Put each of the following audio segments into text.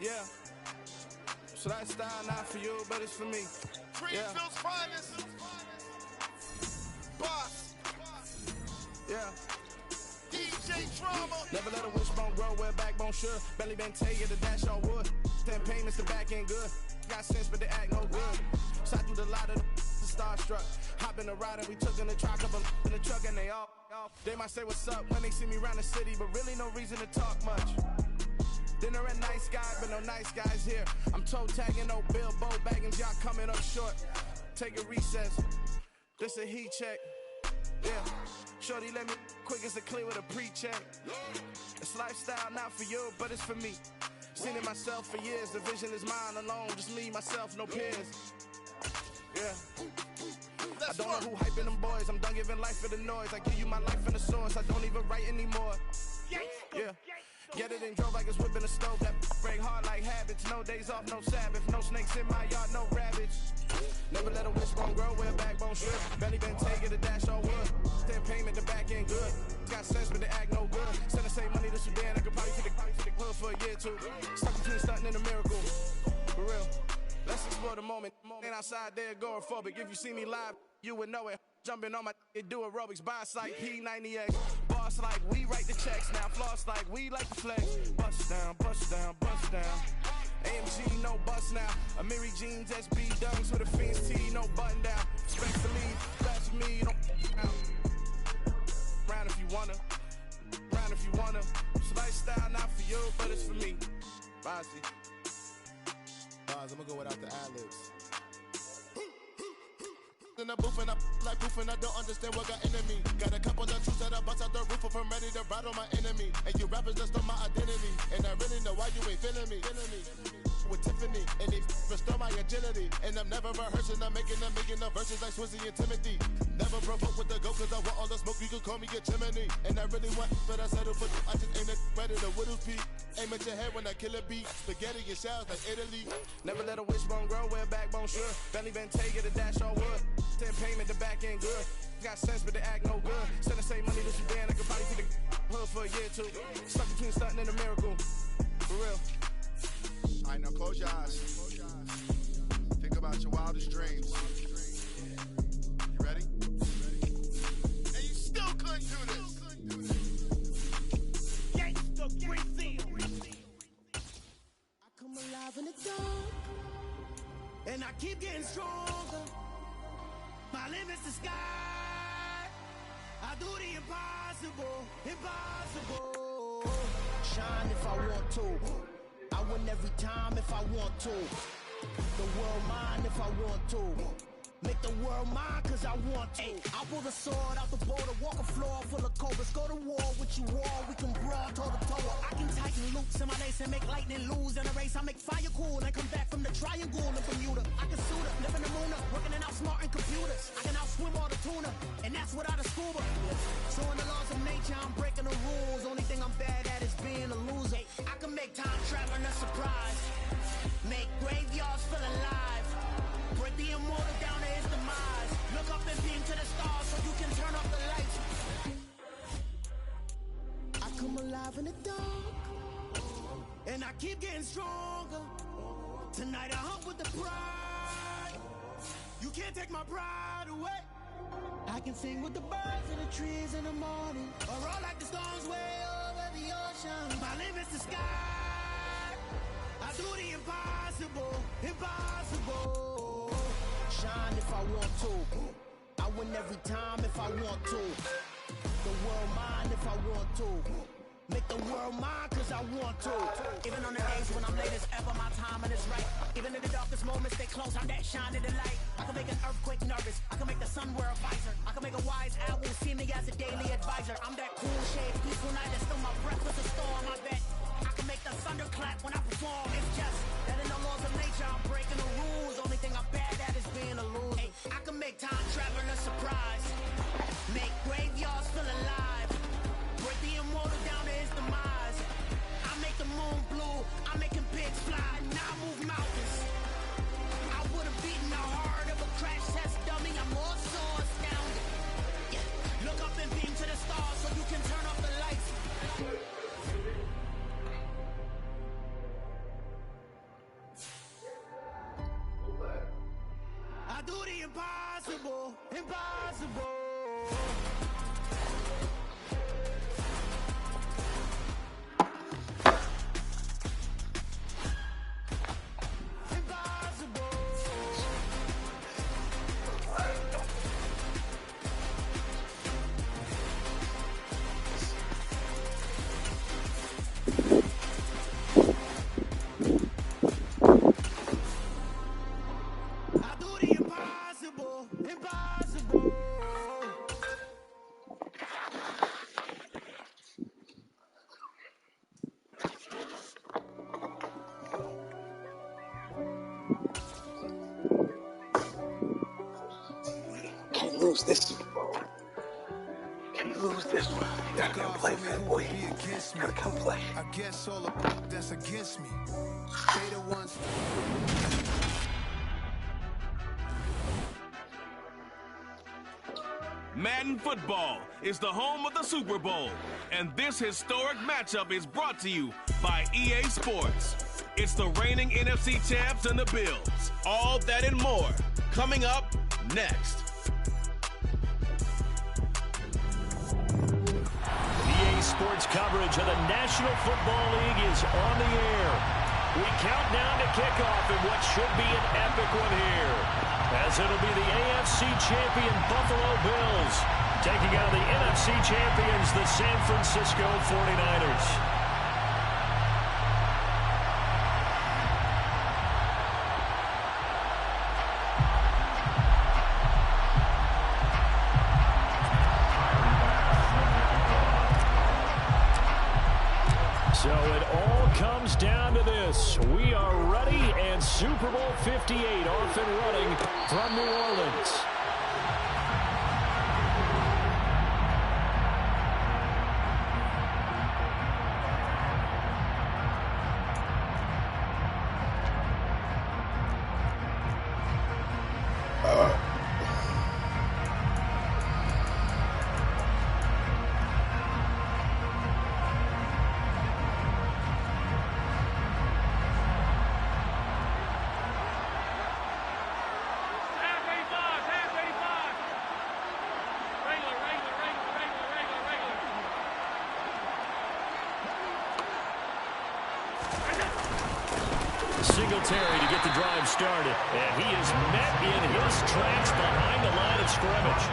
Yeah. So that style not for you, but it's for me. Greenfield's finest. Boss. Yeah. DJ Drama. Never let a wishbone grow where backbone should. Belly been taking the dash on wood. 10 payments, the back end good. Got sense, but they act no good. Shot through the lot of the starstruck. Hop in the ride and we took in the truck up in the truck and they all. They might say what's up when they see me around the city, but really no reason to talk much. Dinner at nice guy, but no nice guys here. I'm toe tagging, no Bilbo baggins, y'all coming up short. Take a recess. This a heat check. Yeah. Shorty let me quick as a clear with a pre-check. It's lifestyle not for you, but it's for me. Seen it myself for years. The vision is mine alone. Just me, myself, no peers. Yeah. I don't know who hyping them boys. I'm done giving life for the noise. I give you my life in the source. I don't even write anymore. Yeah. Get it and drove like it's whipping a stove. That break hard like habits. No days off, no Sabbath. No snakes in my yard, no rabbits. Never let a wishbone grow where backbone should. Belly been taking the dash on wood. 10 payment, the back end good. Got sense, but they act no good. Send the same money to Sudan. I could probably take the hood for a year or two. Stuck between stunting and a miracle. For real. Let's explore the moment. Ain't outside there agoraphobic. If you see me live, you would know it. Jumping on my do aerobics. Boss like P90X. Boss like we write the checks. Now floss like we like the flex. Bust down, bust down, bust down. AMG, no bust now. Amiri jeans, SB dunks with a Fiends T, no button down. Respect to lead, that's me, you don't out. Round if you wanna, round if you wanna. It's lifestyle not for you, but it's for me. Bossy. Bars, I'ma go without the ad-libs. In the booth and I like proof and I don't understand what got into me. Got a couple of truths that I bust out the roof if I'm ready to ride on my enemy. And you rappers just on my identity. And I really know why you ain't feeling me. With Tiffany, and they restore my agility. And I'm never rehearsing, I'm making a million of verses like Swizzy and Timothy. Never provoke with the go, cause I want all the smoke, you can call me a chimney. And I really want, but I settle for I just aim it ready to Whittles Peak. Aim at your head when I kill a beat. Spaghetti and shells like Italy. Never let a wishbone grow where backbone should. Belly been taking the dash on wood. 10 payment, the back end good. Got sense, but they act no good. Send the same money to Sudan, I could probably take the hood for a year or two. Stuck between stunting and a miracle. For real. Alright, now close your eyes. Think about your wildest dreams. You ready? And you still couldn't do this. Gangsta Greenfield. I come alive in the dark, and I keep getting stronger. My limit's the sky. I do the impossible, impossible. Shine if I want to. I win every time if I want to. The world mine if I want to. Make the world mine cause I want to. I pull the sword out the border, walk a floor full of cobras. Go to war with you all, we can brawl toe to toe. I can tighten loops in my lace and make lightning lose in a race. I make fire cool and come back from the triangle in Bermuda. I can suit up, live in the moon up, working and outsmarting computers. I can outswim all the tuna, and that's without a scuba. So in the laws of nature, I'm breaking the rules. Only thing I'm bad at is being a loser. I can make time traveling a surprise. Make graveyards feel alive. Break the immortal down to his demise. Look up and beam to the stars so you can turn off the lights. I come alive in the dark, and I keep getting stronger. Tonight I hunt with the pride. You can't take my pride away. I can sing with the birds and the trees in the morning, or roll like the storms way over the ocean. My limit's the sky. I do the impossible, impossible. Shine if I want to. I win every time if I want to. The world mine if I want to. Make the world mine cause I want to. Even on the days when I'm late as ever, my timing is right. Even in the darkest moments, stay close, I'm that shining the light. I can make an earthquake nervous, I can make the sun wear a visor. I can make a wise owl see me as a daily advisor. I'm that cool shade, peaceful night, that's still my breath with a storm, I bet. I can make the thunder clap when I perform. It's just that in the laws of nature, I'm breaking the rules. Only thing I'm bad at is being a loser. Hey, I can make time traveling a surprise. Make graveyards feel alive. Break the immortal down to his demise. I make the moon blue, I'm making pigs fly. Now I move mountains. I would've beaten the heart of a crash test dummy. I'm more so astounded. Yeah. Look up and beam to the stars so you can turn off the lights. impossible, impossible. Lose this Super Bowl. Can't lose this one. You gotta come play, fat boy. You gotta come play. I guess all the that's against me. They the ones. Madden Football is the home of the Super Bowl, and this historic matchup is brought to you by EA Sports. It's the reigning NFC champs and the Bills. All that and more coming up next. Sports coverage of the National Football League is on the air. We count down to kickoff in what should be an epic one here, as it'll be the AFC champion Buffalo Bills taking out the NFC champions, the San Francisco 49ers. So it all comes down to this. We are ready, and Super Bowl 58 off and running from New Orleans. Singletary to get the drive started, and he is met in his tracks behind the line of scrimmage.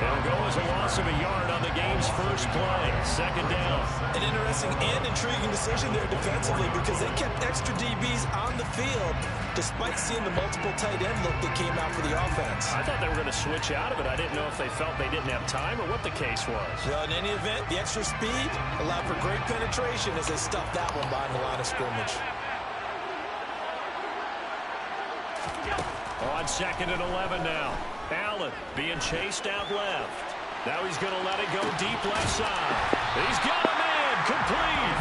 It'll go as a loss of a yard on the game's first play. Second down. An interesting and intriguing decision there defensively, because they kept extra DBs on the field despite seeing the multiple tight end look that came out for the offense. I thought they were going to switch out of it. I didn't know if they felt they didn't have time or what the case was. Well, in any event, the extra speed allowed for great penetration as they stuffed that one behind the line of scrimmage. On 2nd and 11 now. Allen being chased out left. Now he's going to let it go deep left side. He's got a man complete.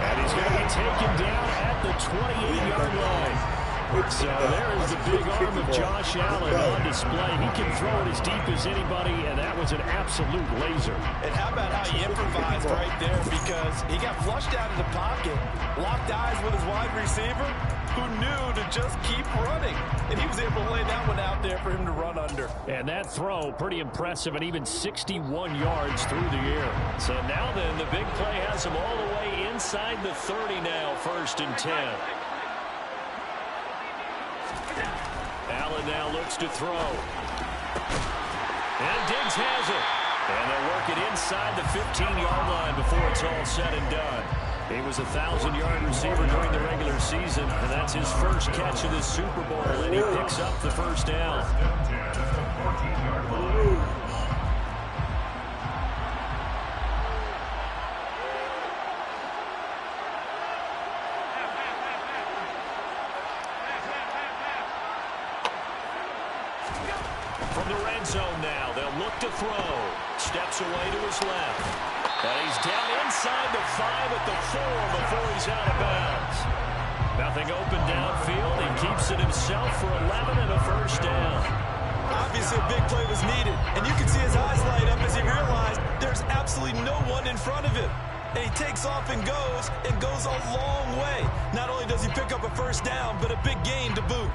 And he's going to be taken down at the 28-yard line. So there is the big arm of Josh Allen on display. He can throw it as deep as anybody, and that was an absolute laser. And how about how he improvised right there, because he got flushed out of the pocket, locked eyes with his wide receiver, who knew to just keep running. And he was able to lay that one out there for him to run under. And that throw, pretty impressive, and even 61 yards through the air. So now then, the big play has him all the way inside the 30 now, 1st and 10. Allen now looks to throw. And Diggs has it. And they'll work it inside the 15-yard line before it's all said and done. He was a 1,000-yard receiver during the regular season, and that's his first catch of this Super Bowl, and he picks up the first down. From the red zone now, they'll look to throw. Steps away to his left. And he's down inside the 5 at the 4 before he's out of bounds. Nothing open downfield. He keeps it himself for 11 and a first down. Obviously a big play was needed, and you can see his eyes light up as he realized there's absolutely no one in front of him. And he takes off and goes a long way. Not only does he pick up a first down, but a big gain to boot.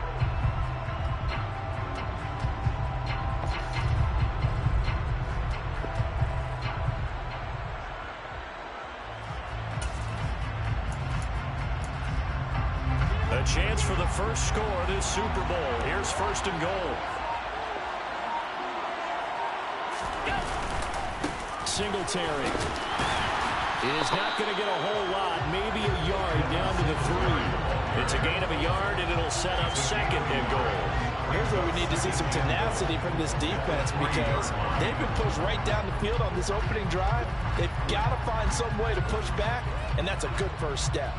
chance for the first score of this Super Bowl. Here's first and goal. Singletary is not going to get a whole lot, maybe a yard down to the 3. It's a gain of a yard, and it'll set up second and goal. Here's where we need to see some tenacity from this defense because they've been pushed right down the field on this opening drive. They've got to find some way to push back, and that's a good first step.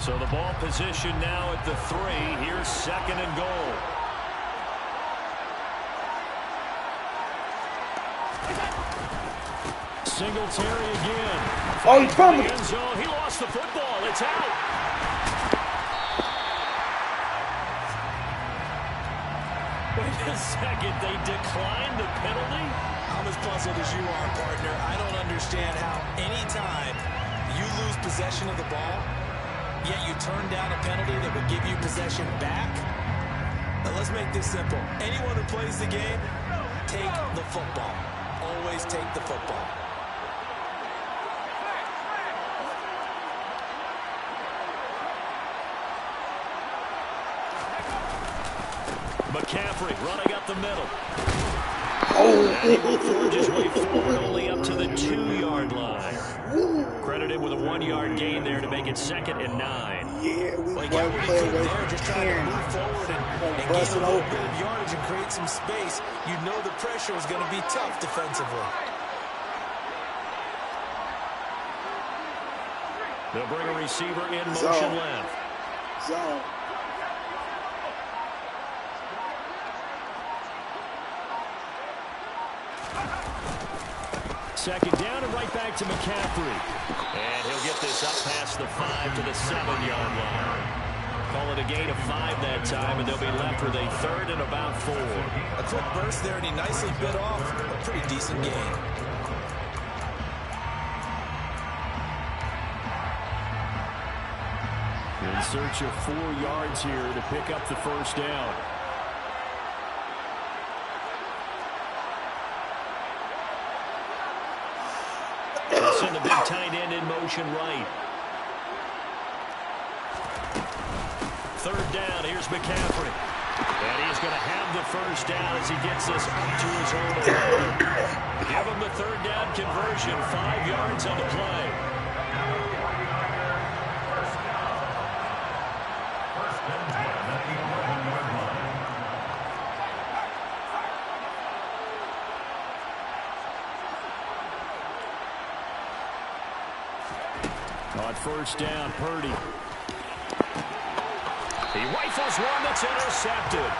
So the ball position now at the 3. Here's second and goal. Singletary again. Oh, he's coming. End zone. He lost the football. It's out. Wait a second. They declined the penalty? I'm as puzzled as you are, partner. I don't understand how anytime you lose possession of the ball, yet you turn down a penalty that would give you possession back. Now let's make this simple. Anyone who plays the game, take the football. Always take the football. McCaffrey running up the middle. And he will forge his way forward only up to the 2-yard line. Credited with a 1-yard gain there to make it second and 9. Yeah, we Well, got what he could there, just trying to move forward and gain a little bit of yardage and create some space. You know the pressure is going to be tough defensively. They'll bring a receiver in motion left. Zone. Second down and right back to McCaffrey. And he'll get this up past the 5 to the 7-yard line. Call it a gain of 5 that time, and they'll be left with a 3rd and about 4. A quick burst there, and he nicely bit off a pretty decent gain. In search of 4 yards here to pick up the first down. Send the big tight end in motion right. 3rd down, here's McCaffrey. And he's going to have the first down as he gets this up to his own line. Give him the 3rd down conversion, 5 yards on the play. On first down, Purdy. He rifles one that's intercepted.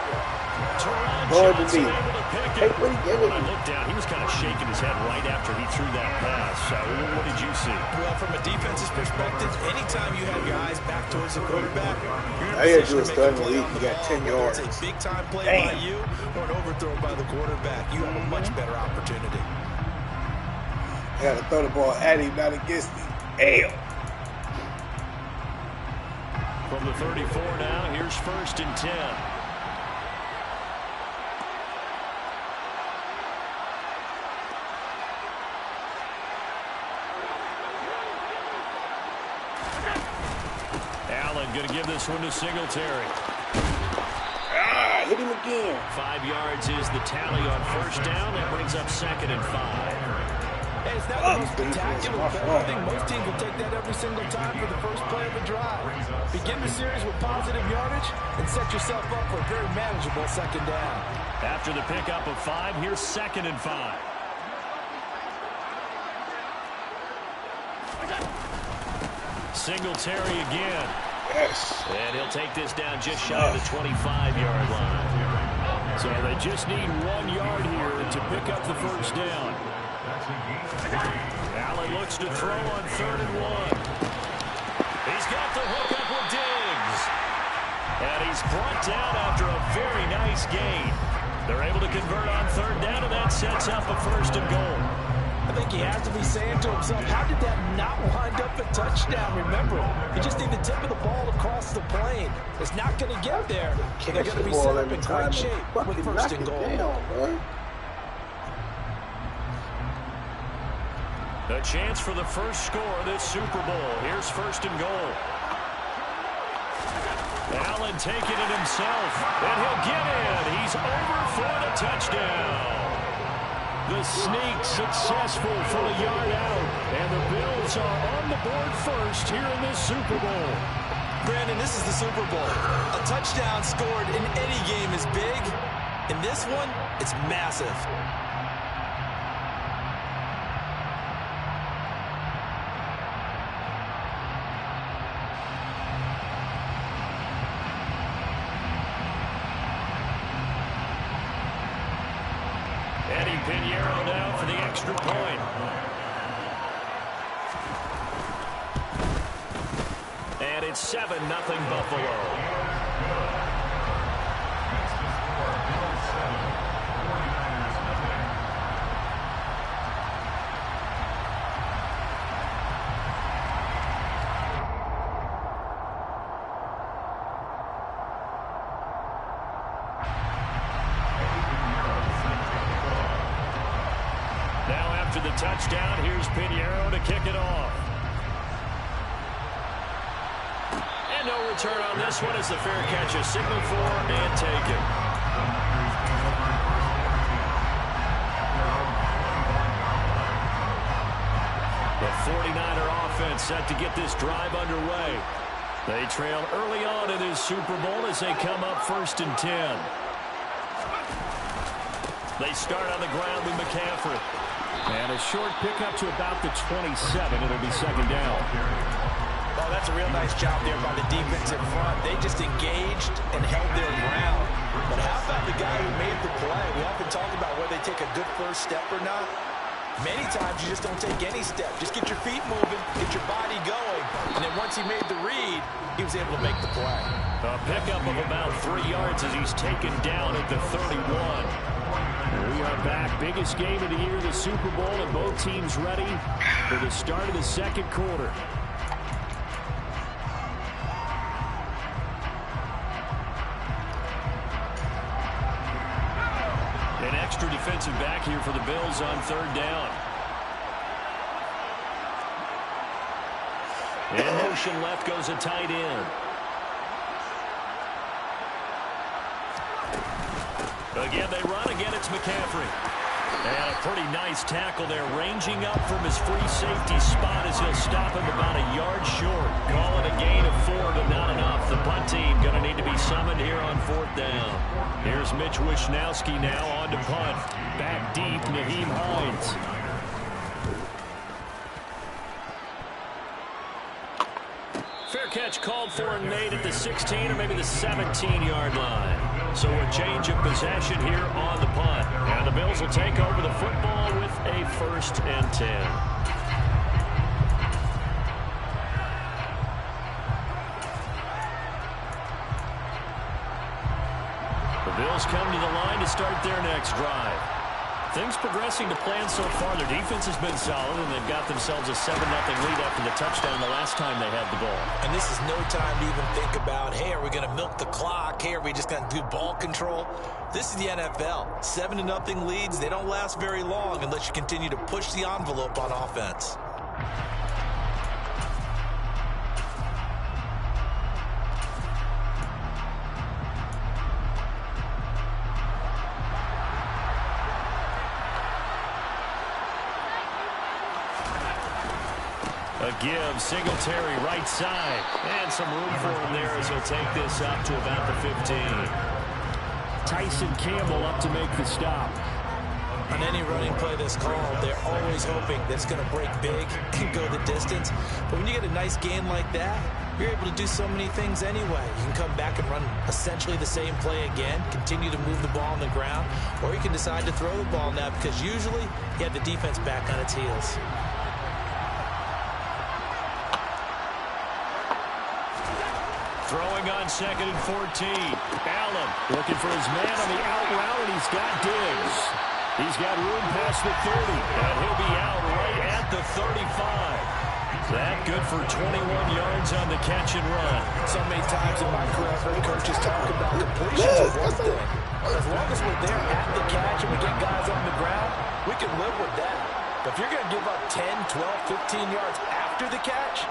Teron Johnson able to pick it. When I looked down, he was kind of shaking his head right after he threw that pass. What did you see? Well, from a defense's perspective, anytime you have your eyes back towards the quarterback, you're in a I position to make a play on the got 10 ball. yards. It's a big-time play by you or an overthrow by the quarterback. You have a much better opportunity. I got to throw the ball at him, not against him. Damn. From the 34 now, here's 1st and 10. Allen going to give this one to Singletary. Hit him again. 5 yards is the tally on first down. That brings up 2nd and 5. Hey, it's not the most spectacular play. I think most teams will take that every single time for the first play of the drive. Begin the series with positive yardage and set yourself up for a very manageable 2nd down. After the pickup of 5, here's 2nd and 5. Singletary again. Yes. And he'll take this down just shy of the 25-yard line. So they just need 1 yard here to pick up the first down. Allen looks to throw on 3rd and 1. He's got the hook up with Diggs. And he's brought down after a very nice gain. They're able to convert on 3rd down, and that sets up a 1st and goal. I think he has to be saying to himself, how did that not wind up a touchdown? Remember, you just need the tip of the ball across the plane. It's not going to get there. They're going to be set up in great shape with first and goal. A chance for the first score of this Super Bowl. Here's first and goal. Allen taking it himself, and he'll get in. He's over for the touchdown. The sneak successful for the yard out, and the Bills are on the board first here in this Super Bowl. Brandon, this is the Super Bowl. A touchdown scored in any game is big. In this one, it's massive. Pinheiro now for the extra point. And it's 7-0 Buffalo. After the touchdown, here's Pinheiro to kick it off. And no return on this one as the fair catch is signaled for and taken. The 49er offense set to get this drive underway. They trail early on in this Super Bowl as they come up 1st and 10. They start on the ground with McCaffrey. And a short pickup to about the 27. It'll be second down. Oh, that's a real nice job there by the defensive front. They just engaged and held their ground. But how about the guy who made the play? We often talk about whether they take a good first step or not. Many times you just don't take any step. Just get your feet moving, get your body going. And then once he made the read, he was able to make the play. A pickup of about 3 yards as he's taken down at the 31. We are back. Biggest game of the year, the Super Bowl, and both teams ready for the start of the second quarter. An extra defensive back here for the Bills on 3rd down. In motion left goes a tight end. Again, they run. Again, it's McCaffrey. And a pretty nice tackle there, ranging up from his free safety spot as he'll stop him about a yard short. Call it a gain of 4, but not enough. The punt team going to need to be summoned here on 4th down. Here's Mitch Wishnowski now on to punt. Back deep, Naheem Hines. Fair catch called for and made at the 16 or maybe the 17-yard line. So a change of possession here on the punt. And the Bills will take over the football with a 1st and 10. The Bills come to the line to start their next drive. Things progressing to plan so far. Their defense has been solid, and they've got themselves a 7-0 lead after the touchdown the last time they had the ball. And this is no time to even think about, hey, are we going to milk the clock? Hey, are we just going to do ball control? This is the NFL. 7-0 leads, they don't last very long unless you continue to push the envelope on offense. A give, Singletary right side. And some room for him there as he'll take this up to about the 15. Tyson Campbell up to make the stop. On any running play that's called, they're always hoping that it's going to break big and go the distance. But when you get a nice gain like that, you're able to do so many things anyway. You can come back and run essentially the same play again, continue to move the ball on the ground, or you can decide to throw the ball now because usually you have the defense back on its heels. Throwing on 2nd and 14. Allen looking for his man on the out route, and he's got Diggs. He's got room past the 30, and he'll be out right at the 35. That good for 21 yards on the catch and run. So many times in my career, I've heard coaches talk about completions is one thing. As long as we're there at the catch and we get guys on the ground, we can live with that. But if you're going to give up 10, 12, 15 yards after the catch,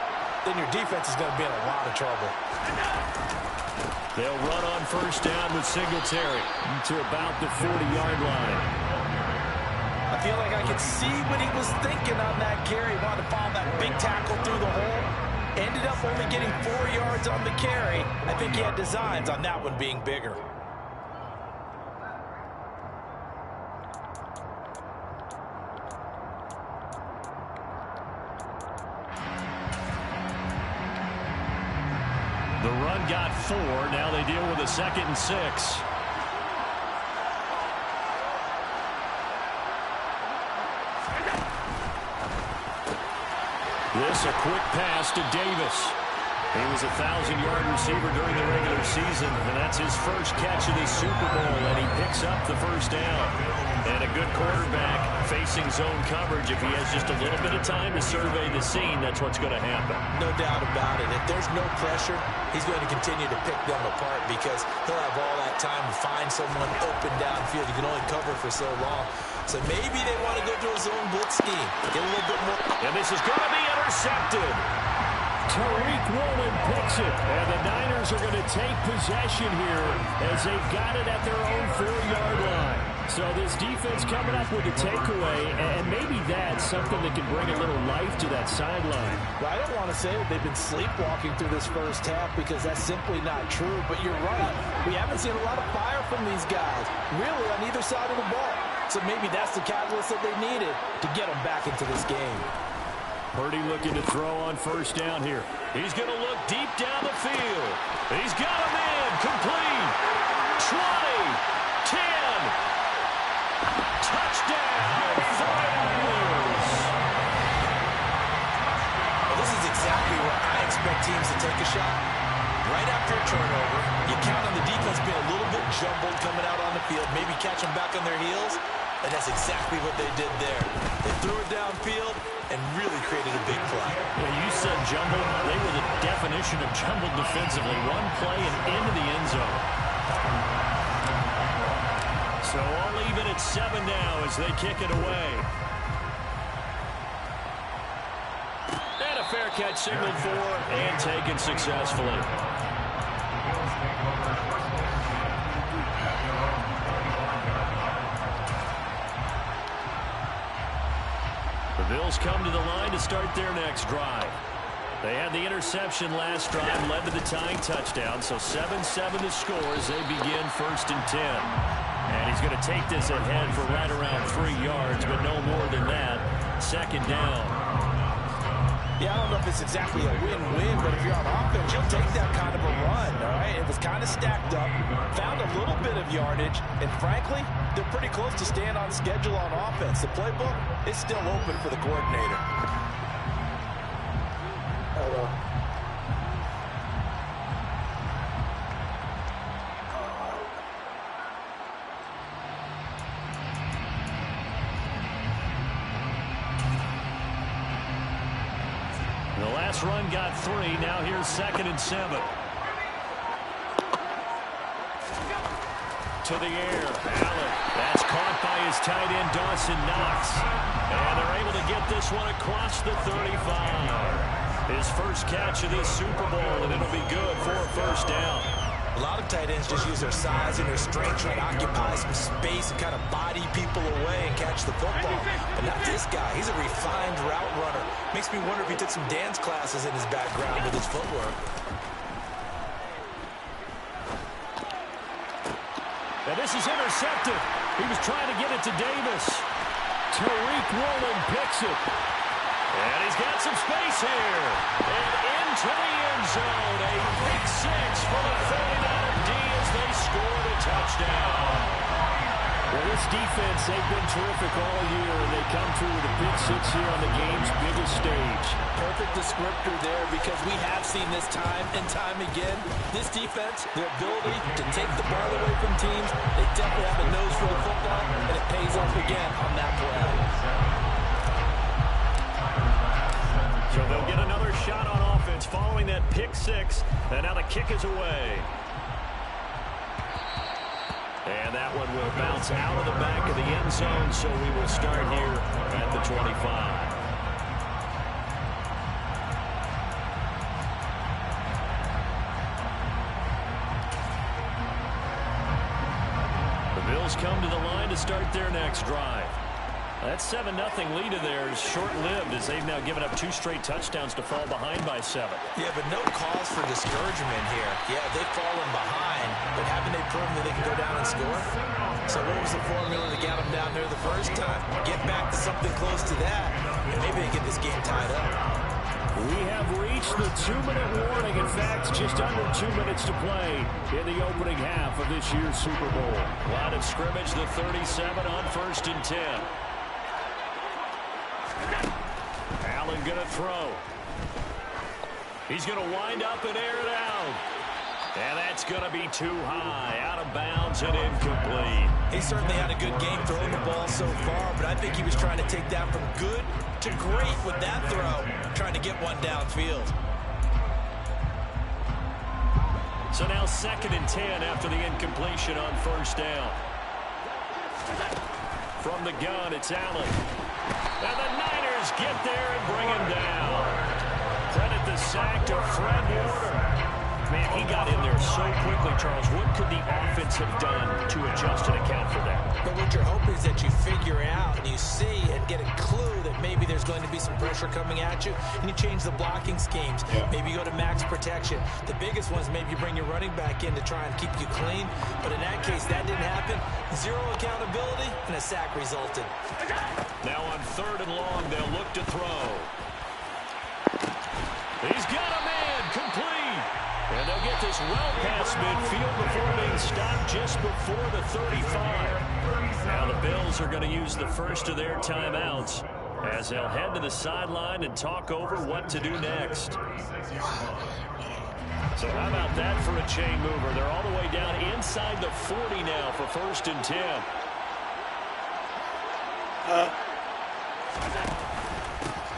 then your defense is going to be in a lot of trouble. They'll run on first down with Singletary to about the 40-yard line. I feel like I could see what he was thinking on that carry. He wanted to follow that big tackle through the hole. Ended up only getting 4 yards on the carry. I think he had designs on that one being bigger. The run got 4. Now they deal with a 2nd and 6. This a quick pass to Davis. He was a 1,000-yard receiver during the regular season, and that's his first catch of this Super Bowl, and he picks up the first down. And a good quarterback facing zone coverage. If he has just a little bit of time to survey the scene, that's what's going to happen. No doubt about it. If there's no pressure, he's going to continue to pick them apart because he'll have all that time to find someone open downfield. He can only cover for so long. So maybe they want to go to a zone blitz scheme. Get a little bit more. And this is going to be intercepted. Tariq Woolen picks it. And the Niners are going to take possession here as they've got it at their own 4-yard line. So this defense coming up with a takeaway, and maybe that's something that can bring a little life to that sideline. Well, I don't want to say that they've been sleepwalking through this first half because that's simply not true. But you're right. We haven't seen a lot of fire from these guys, really, on either side of the ball. So maybe that's the catalyst that they needed to get them back into this game. Purdy looking to throw on first down here. He's going to look deep down the field. He's got him in. Complete. 20. 10. Touchdown. Flyers. Well, this is exactly where I expect teams to take a shot. Right after a turnover, you count on the defense being a little bit jumbled coming out on the field, maybe catch them back on their heels, and that's exactly what they did there. They threw it downfield and really created a big play. Well, you said jumbled. They were the definition of jumbled defensively. One play and into the end zone. So all even at 7 now as they kick it away. And a fair catch signaled for and taken successfully. The Bills come to the line to start their next drive. They had the interception last drive, led to the tying touchdown, so 7-7 the score as they begin 1st and 10. And he's going to take this ahead for right around 3 yards, but no more than that. 2nd down. Yeah, I don't know if it's exactly a win-win, but if you're on offense, you'll take that kind of a run, all right? It was kind of stacked up, found a little bit of yardage, and frankly, they're pretty close to staying on schedule on offense. The playbook is still open for the coordinator. Hello. The last run got 3. Now here's 2nd and 7. To the air. Allen. That's caught by his tight end, Dawson Knox. And they're able to get this one across the 35. His first catch of this Super Bowl, and it'll be good for a 1st down. A lot of tight ends just use their size and their strength, try to occupy some space and kind of body people away and catch the football. But not this guy. He's a refined route runner. Makes me wonder if he took some dance classes in his background with his footwork. And this is intercepted. He was trying to get it to Davis. Tariq Woolen picks it. And he's got some space here. And into the end zone. A pick 6 for the 49er D as they score the touchdown. Well, this defense, they've been terrific all year, and they come through with a pick six here on the game's biggest stage. Perfect descriptor there, because we have seen this time and time again. This defense, their ability to take the ball away from teams, they definitely have a nose for the football, and it pays off again on that play. So they'll get another shot on offense following that pick six, and now the kick is away. And that one will bounce out of the back of the end zone, so we will start here at the 25. The Bills come to the line to start their next drive. That 7-0 lead of theirs short-lived, as they've now given up 2 straight touchdowns to fall behind by 7. Yeah, but no cause for discouragement here. Yeah, they've fallen behind, but haven't they proven that they can go down and score? So what was the formula to get them down there the first time? Get back to something close to that, and maybe they get this game tied up. We have reached the 2-minute warning. In fact, just under 2 minutes to play in the opening half of this year's Super Bowl. Line of scrimmage, the 37 on 1st and 10. Allen going to throw. He's going to wind up and air it out. And that's going to be too high, out of bounds and incomplete. He certainly had a good game throwing the ball so far, but I think he was trying to take that from good to great with that throw, trying to get one downfield. So now 2nd and 10 after the incompletion on 1st down. From the gun, it's Allen. And the Niners get there and bring him down. Credit the sack to Fred Warner. Man, he got in there so quickly, Charles. What could the offense have done to adjust and account for that? But what you're hoping is that you figure out and you see and get a clue that maybe there's going to be some pressure coming at you, and you change the blocking schemes. Maybe you go to max protection. The biggest one is maybe you bring your running back in to try and keep you clean. But in that case, that didn't happen. 0 accountability, and a sack resulted. Now on 3rd and long, they'll look to throw. He's got a man, complete. And they'll get this well past midfield before being stopped just before the 35. Now the Bills are going to use the first of their timeouts as they'll head to the sideline and talk over what to do next. So how about that for a chain mover? They're all the way down inside the 40 now for 1st and 10.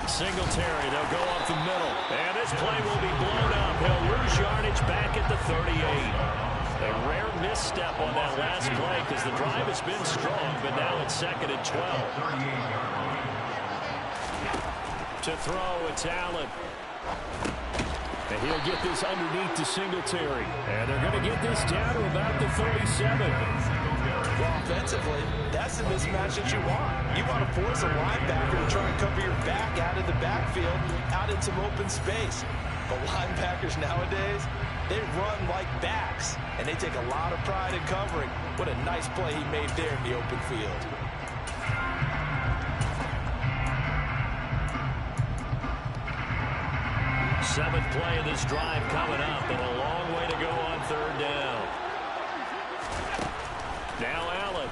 Singletary, they'll go off the middle. And this play will be blown up. He'll lose yardage back at the 38. A rare misstep on that last play because the drive has been strong, but now it's 2nd and 12. To throw, it's Allen. And he'll get this underneath to Singletary. And they're going to get this down to about the 37. Well, offensively, that's the mismatch that you want. You want to force a linebacker to try and cover your back out of the backfield, out in some open space. But linebackers nowadays, they run like backs, and they take a lot of pride in covering. What a nice play he made there in the open field. Seventh play of this drive coming up, and a long way to go on 3rd down. Now Allen.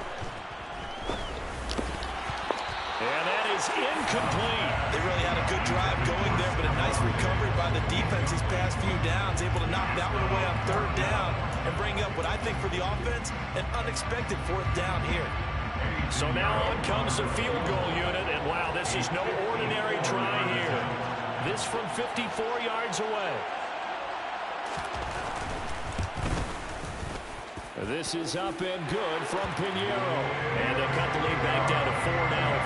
And that is incomplete. They really had a good drive going there, but a nice recovery by the defense these past few downs, able to knock that one away on 3rd down and bring up what I think for the offense, an unexpected 4th down here. So now on comes the field goal unit, and wow, this is no ordinary try here. This from 54 yards away. This is up and good from Pinheiro. And they'll cut the lead back down to 4 now at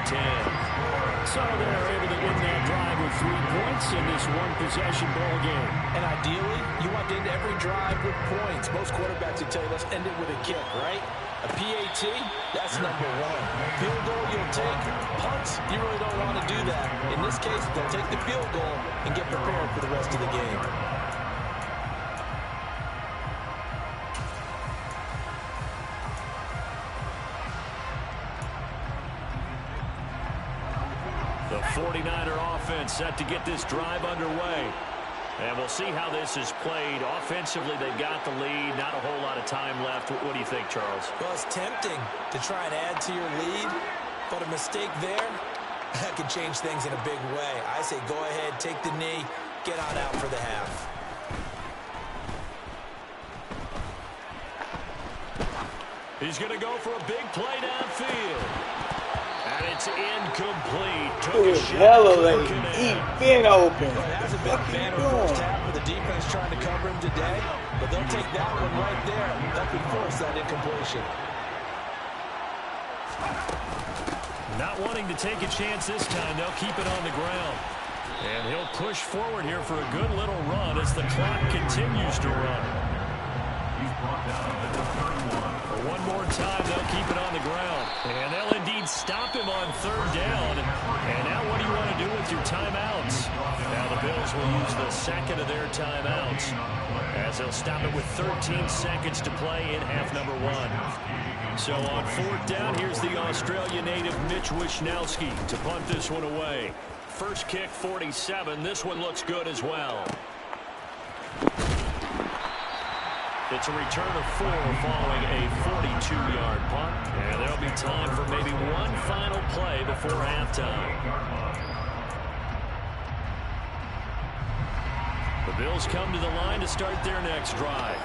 14-10. So they're able to win that drive with 3 points in this one-possession ball game. And ideally, you want to end every drive with points. Most quarterbacks would tell you, let's end it with a kick, right? A PAT, that's number 1. Field goal, you'll take. Punts, you really don't want to do that. In this case, they'll take the field goal and get prepared for the rest of the game. The 49er offense set to get this drive underway. And we'll see how this is played. Offensively, they've got the lead. Not a whole lot of time left. What do you think, Charles? Well, it's tempting to try and add to your lead, but a mistake there, that could change things in a big way. I say go ahead, take the knee, get on out for the half. He's going to go for a big play downfield. And it's incomplete. Took a shot. Hella late. He's been open. Well, it hasn't been a banner first half with the defense trying to cover him today, but they'll take that one right there. That could force that incompletion. Not wanting to take a chance this time. They'll keep it on the ground. And he'll push forward here for a good little run as the clock continues to run. One more time, they'll keep it on the ground. And they'll indeed stop him on third down. And now what do you want to do with your timeouts? Now the Bills will use the second of their timeouts as they'll stop it with 13 seconds to play in half number 1. So on fourth down, here's the Australia native Mitch Wishnowsky to punt this one away. First kick, 47. This one looks good as well. It's a return of 4 following a 42-yard punt. And there'll be time for maybe one final play before halftime. The Bills come to the line to start their next drive.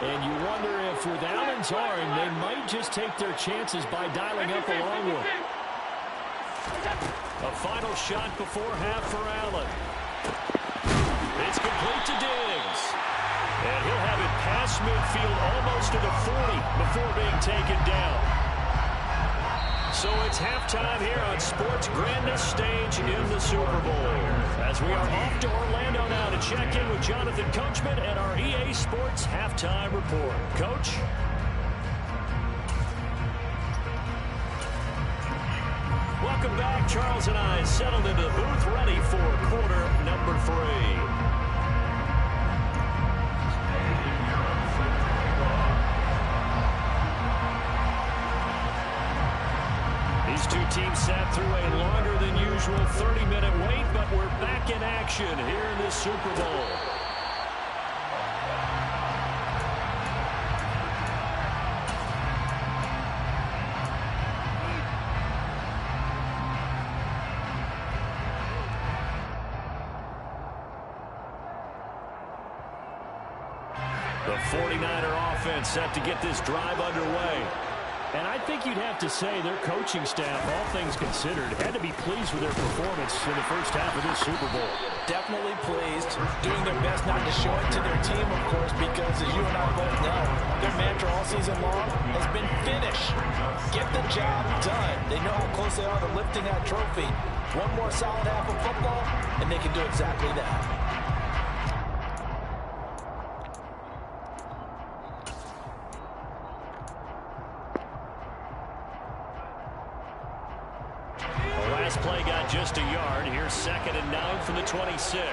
And you wonder if with Allen's arm, they might just take their chances by dialing up a long one. A final shot before half for Allen. It's complete to Diggs. And he'll have it past midfield almost to the 40 before being taken down. So it's halftime here on sports' grandest stage in the Super Bowl. As we are off to Orlando now to check in with Jonathan Coachman and our EA Sports Halftime Report. Coach? Welcome back. Charles and I settled into the booth ready for quarter number 3. These two teams sat through a longer than usual 30-minute wait, but we're back in action here in this Super Bowl. The 49er offense set to get this drive underway. And I think you'd have to say their coaching staff, all things considered, had to be pleased with their performance in the first half of this Super Bowl. Definitely pleased, doing their best not to show it to their team, of course, because as you and I both know, their mantra all season long has been finish. Get the job done. They know how close they are to lifting that trophy. One more solid half of football, and they can do exactly that. Play got just a yard. Here's 2nd and 9 from the 26.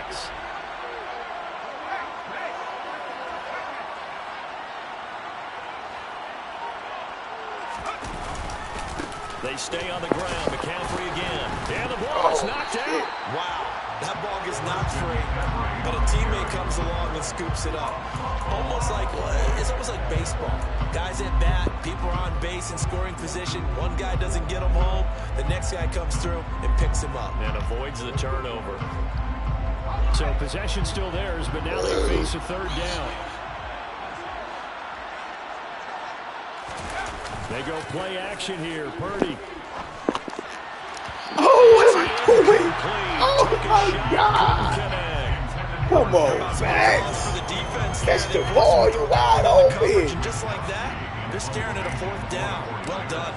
They stay on the ground. McCaffrey again. And the ball is knocked out. Wow. That ball gets knocked free, but a teammate comes along and scoops it up. It's almost like baseball. Guys at bat, people are on base in scoring position. One guy doesn't get him home. The next guy comes through and picks him up. And avoids the turnover. So possession still theirs, but now they face a third down. They go play action here. Purdy. Oh, what am I doing? Oh, my God. Come on, Max. Catch the ball. You wide open. Just like that, they're staring at a 4th down. Well done.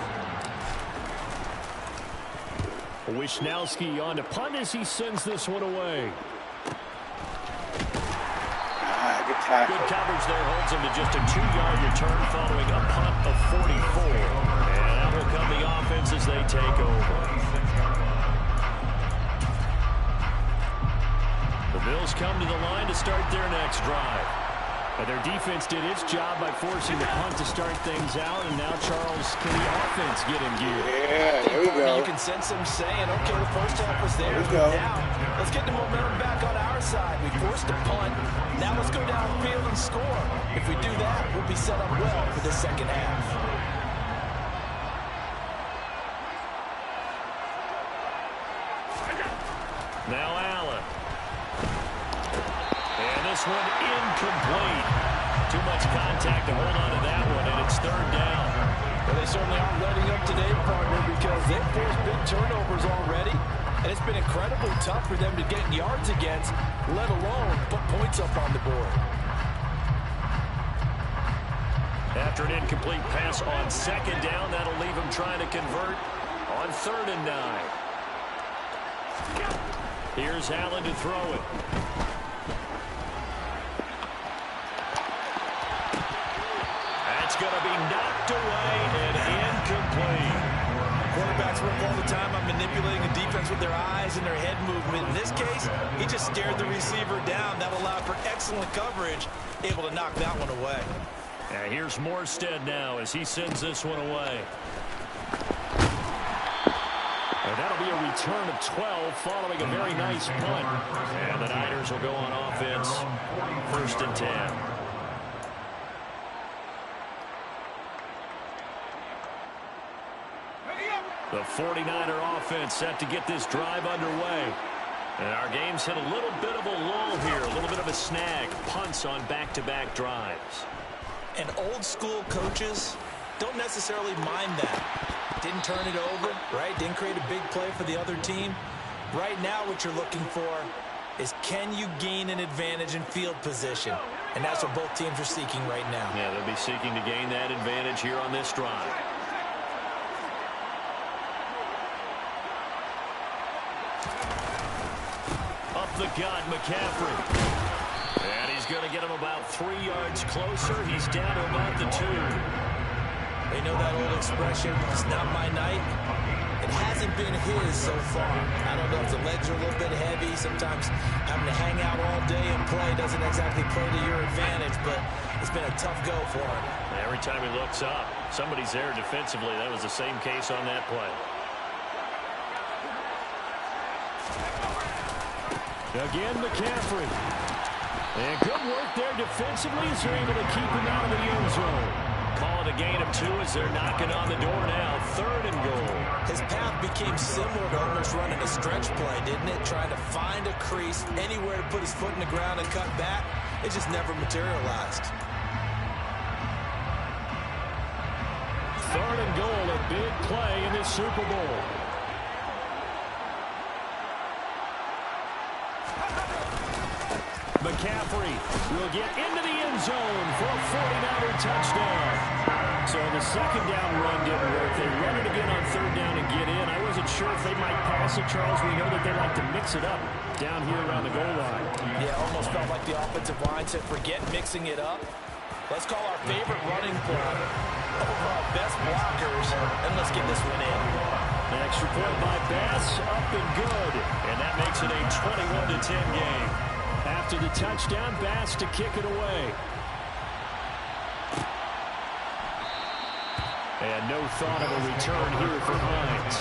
Wishnowsky on to punt as he sends this one away. Good tackle. Good coverage there holds him to just a 2-yard return following a punt of 44. And that will come the offense as they take over. The Bills come to the line to start their next drive. And their defense did its job by forcing the punt to start things out. And now, Charles, can the offense get in gear? Yeah, there we go. You can sense them saying, okay, the first half was there. There we go. Now, let's get the momentum back on our left side. We forced a punt. Now let's go downfield and score. If we do that, we'll be set up well for the second half. Now Allen. And this one incomplete. Too much contact to hold on to that one, and it's third down. Well, they certainly aren't letting up today, partner, because they've forced big turnovers already, and it's been incredibly tough for them to get yards against, let alone put points up on the board. After an incomplete pass on second down, that'll leave him trying to convert on 3rd and 9. Here's Allen to throw it. That's going to be knocked away and incomplete. Quarterbacks work all the time on manipulating the defense with their eyes and their head movement. In this case, he just stared the receiver down. That allowed for excellent coverage, able to knock that one away. And here's Morstead now as he sends this one away. And that'll be a return of 12 following a very nice punt. And the Niners will go on offense, 1st and 10. The 49er offense set to get this drive underway. And our game's hit a little bit of a lull here, a little bit of a snag. Punts on back-to-back drives. And old-school coaches don't necessarily mind that. Didn't turn it over, right? Didn't create a big play for the other team. Right now what you're looking for is, can you gain an advantage in field position? And that's what both teams are seeking right now. Yeah, they'll be seeking to gain that advantage here on this drive. Up the gut, McCaffrey. And he's going to get him about 3 yards closer. He's down to about the 2. They know that old expression, it's not my night. It hasn't been his so far. I don't know if the legs are a little bit heavy. Sometimes having to hang out all day and play doesn't exactly play to your advantage, but it's been a tough go for him. Every time he looks up, somebody's there defensively. That was the same case on that play. Again, McCaffrey. And good work there defensively as they're able to keep him out of the end zone. Call it a gain of 2 as they're knocking on the door now. 3rd and goal. His path became similar to almost running a stretch play, didn't it? Trying to find a crease, anywhere to put his foot in the ground and cut back. It just never materialized. 3rd and goal, a big play in this Super Bowl. McCaffrey will get into the end zone for a 49er touchdown. So the second down run didn't work. They run it again on 3rd down and get in. I wasn't sure if they might pass it, Charles. We know that they like to mix it up down here around the goal line. Yeah, almost felt like the offensive line said, forget mixing it up. Let's call our favorite running play over our best blockers, and let's get this one in. An extra point by Bass, up and good. And that makes it a 21-10 game. After the touchdown, Bass to kick it away. And no thought of a return here for Hines.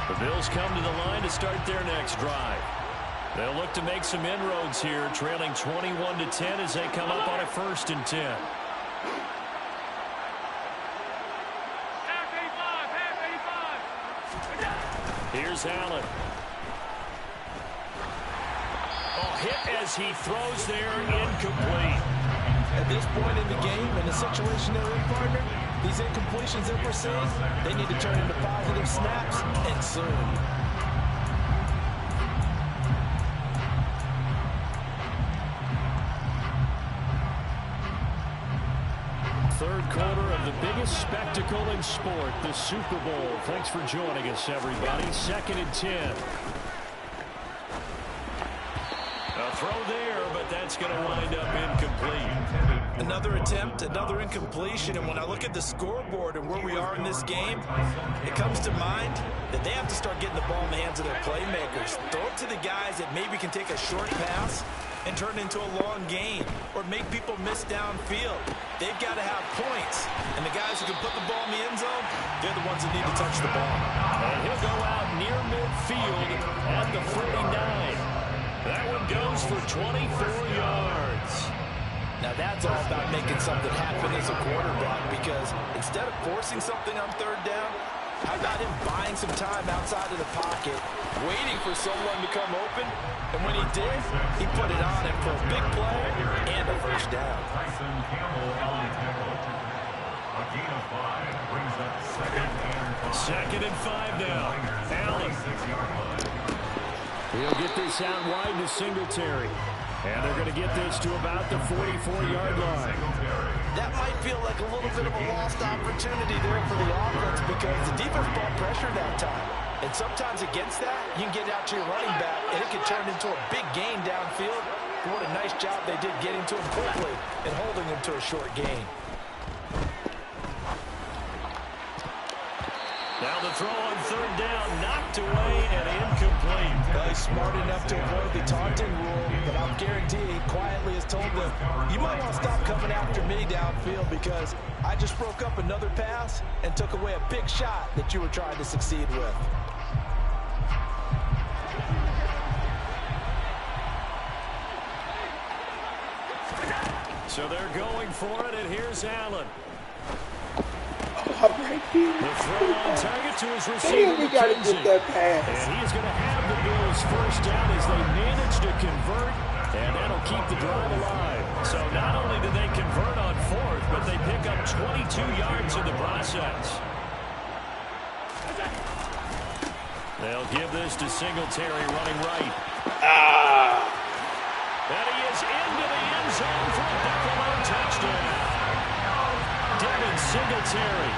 The Bills come to the line to start their next drive. They'll look to make some inroads here, trailing 21-10 as they come up on a 1st and 10. Here's Allen. Oh, hit as he throws there, incomplete. At this point in the game, in the situation they're in, partner, these incompletions that we're seeing, they need to turn into positive snaps, and soon. Third quarter of the biggest spectacle in sport, the Super Bowl. Thanks for joining us, everybody. 2nd and 10. A throw there, but that's going to wind up incomplete. Another attempt, another incompletion, and when I look at the scoreboard and where we are in this game, it comes to mind that they have to start getting the ball in the hands of their playmakers. Throw it to the guys that maybe can take a short pass and turn it into a long gain or make people miss downfield. They've got to have points. And the guys who can put the ball in the end zone, they're the ones that need to touch the ball. And he'll go out near midfield at the 49. That one goes for 24 yards. Now that's all about making something happen as a quarterback, because instead of forcing something on third down, how about him buying some time outside of the pocket, waiting for someone to come open, and when he did, he put it on him for a big play and a first down. Second and 5 now. Allen. He'll get this out wide to Singletary. And they're going to get this to about the 44-yard line. That might feel like a little bit of a lost opportunity there for the offense, because the defense brought pressure that time. And sometimes against that, you can get out to your running back, and it can turn into a big gain downfield. What a nice job they did getting to him quickly and holding him to a short gain. Now the throw on third down, knocked away and incomplete. Well, he's smart enough to avoid the taunting rule, but I'll guarantee he quietly has told them, you might want to stop coming after me downfield, because I just broke up another pass and took away a big shot that you were trying to succeed with. So they're going for it, and here's Allen. Oh, right here. The throw on target to his receiver. Damn, we got to get that pass. And he is going to have the Bills first down as they manage to convert, and that'll keep the drive alive. So not only do they convert on fourth, but they pick up 22 yards in the process. They'll give this to Singletary running right. And he is into the end zone for a Buffalo touchdown. Devin Singletary,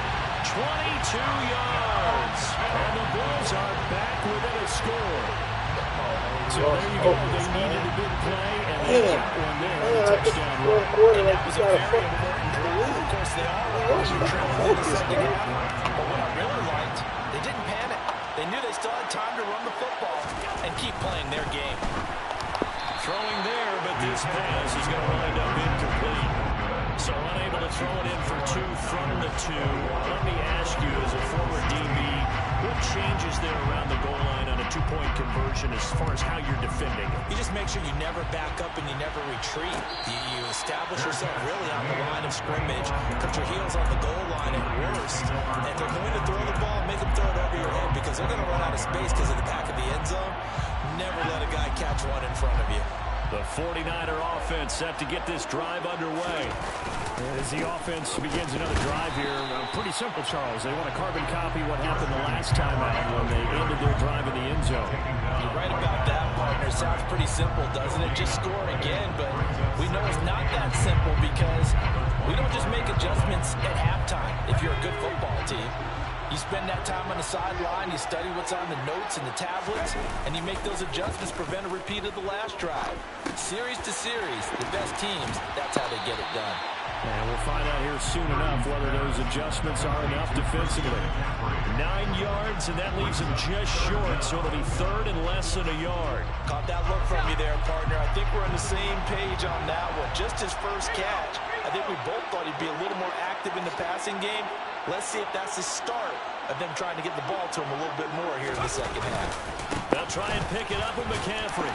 22 yards. And the Bills are back within a score. So there you go. They needed a big play, and they got one there. The touchdown run. And that was a very important drive. Of course, they all were trailing in the second half. But what I really liked, they didn't panic. They knew they still had time to run the football and keep playing their game. Throwing there, but this pass is going to wind up incomplete. So unable to throw it in for two from the two. Let me ask you, as a former DB, what changes there around the goal line on a two-point conversion as far as how you're defending? You just make sure you never back up and you never retreat. You establish yourself really on the line of scrimmage, put your heels on the goal line at worst. And if they're going to throw the ball, make them throw it over your head, because they're going to run out of space because of the back of the end zone. Never let a guy catch one in front of you. The 49er offense set to get this drive underway. As the offense begins another drive here, pretty simple, Charles. They want to carbon copy what happened the last time out when they ended their drive in the end zone. You're right about that, partner. Sounds pretty simple, doesn't it? Just score again, but we know it's not that simple, because we don't just make adjustments at halftime if you're a good football team. You spend that time on the sideline, you study what's on the notes and the tablets, and you make those adjustments, prevent a repeat of the last drive. Series to series, the best teams, that's how they get it done. And we'll find out here soon enough whether those adjustments are enough defensively. 9 yards, and that leaves him just short, so it'll be third and less than a yard. Caught that look from you there, partner. I think we're on the same page on that one. Just his first catch. I think we both thought he'd be a little more active in the passing game. Let's see if that's the start of them trying to get the ball to him a little bit more here in the second half. They'll try and pick it up with McCaffrey.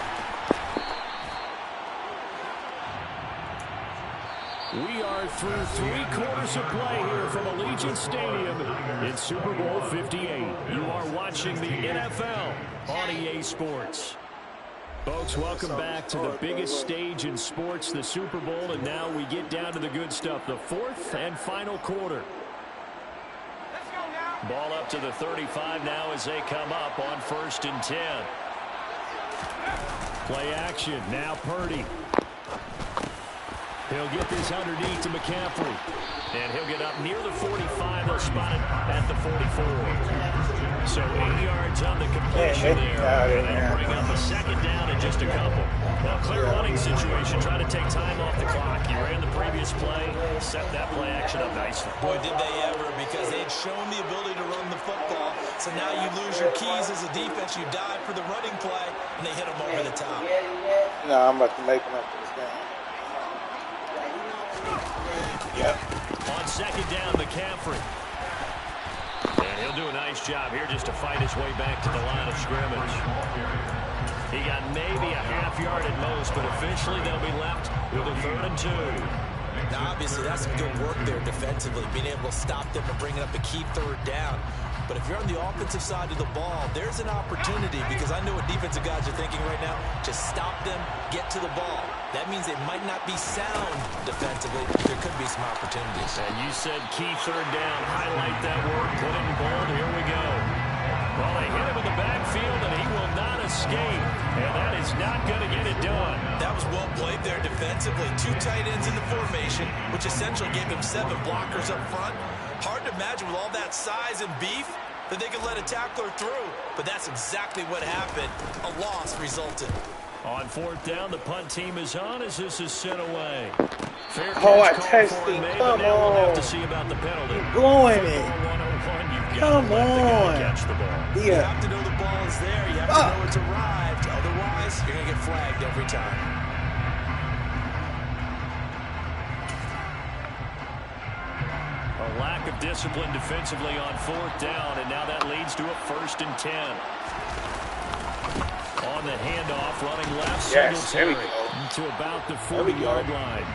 We are through 3 quarters of play here from Allegiant Stadium in Super Bowl 58. You are watching the NFL on EA Sports. Folks, welcome back to the biggest stage in sports, the Super Bowl, and now we get down to the good stuff, the fourth and final quarter. Ball up to the 35 now as they come up on 1st and 10. Play action, now Purdy. He'll get this underneath to McCaffrey. And he'll get up near the 45. They'll spot it at the 44. So 8 yards on the completion there. And that'll bring up a second down in just a couple. Now, clear running situation. Trying to take time off the clock. He ran the previous play. Set that play action up nicely. Boy, did they ever, because they had shown the ability to run the football. So now you lose your keys as a defense. You dive for the running play, and they hit them over the top. No, I'm about to make them up for this game. Yep. On second down, McCaffrey. And he'll do a nice job here just to fight his way back to the line of scrimmage. He got maybe a half yard at most, but officially they'll be left with a 3rd and 2. Now, obviously, that's some good work there defensively, being able to stop them and bringing up a key 3rd down. But if you're on the offensive side of the ball, there's an opportunity, because I know what defensive guys are thinking right now. Just stop them, get to the ball. That means they might not be sound defensively, but there could be some opportunities. And you said key 3rd down. Highlight that word. Put it in bold. Here we go. Well, they hit him in the backfield, and he will not escape. And that is not going to get it done. That was well played there defensively. 2 tight ends in the formation, which essentially gave him 7 blockers up front. Hard to imagine with all that size and beef that they could let a tackler through. But that's exactly what happened. A loss resulted. On 4th down, the punt team is on as this is sent away. Fair I catch touched call for it. made, Come but now we'll have on. to see about the penalty. You're blowing it. Come Come on. Catch the ball. You have to know the ball is there. You have to know it's arrived. Otherwise, you're going to get flagged every time. A lack of discipline defensively on 4th down, and now that leads to a 1st and 10. On the handoff, running left, Singletary to about the 40-yard line.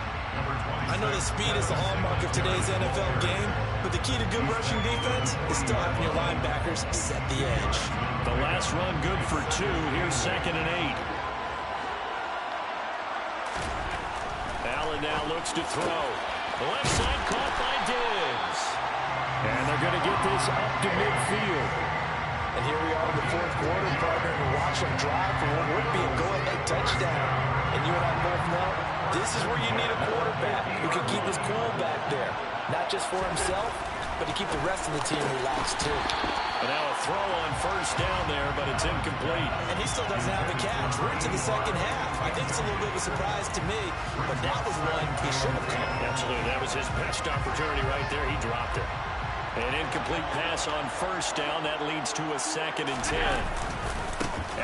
I know that speed is the hallmark of today's NFL game, but the key to good rushing defense is still having your linebackers set the edge. The last run good for 2. Here's 2nd and 8. Allen now looks to throw. The left side caught by Diggs. And they're going to get this up to midfield. And here we are in the 4th quarter, partner, and watch them drive for what would be a go-ahead touchdown. And you and I both know this is where you need a quarterback who can keep his cool back there. Not just for himself, but to keep the rest of the team relaxed too. And now a throw on 1st down there, but it's incomplete. And he still doesn't have a catch. We're into the 2nd half. I think it's a little bit of a surprise to me, but that was one he should have caught. Absolutely, that was his best opportunity right there. He dropped it. An incomplete pass on 1st down. That leads to a 2nd and 10.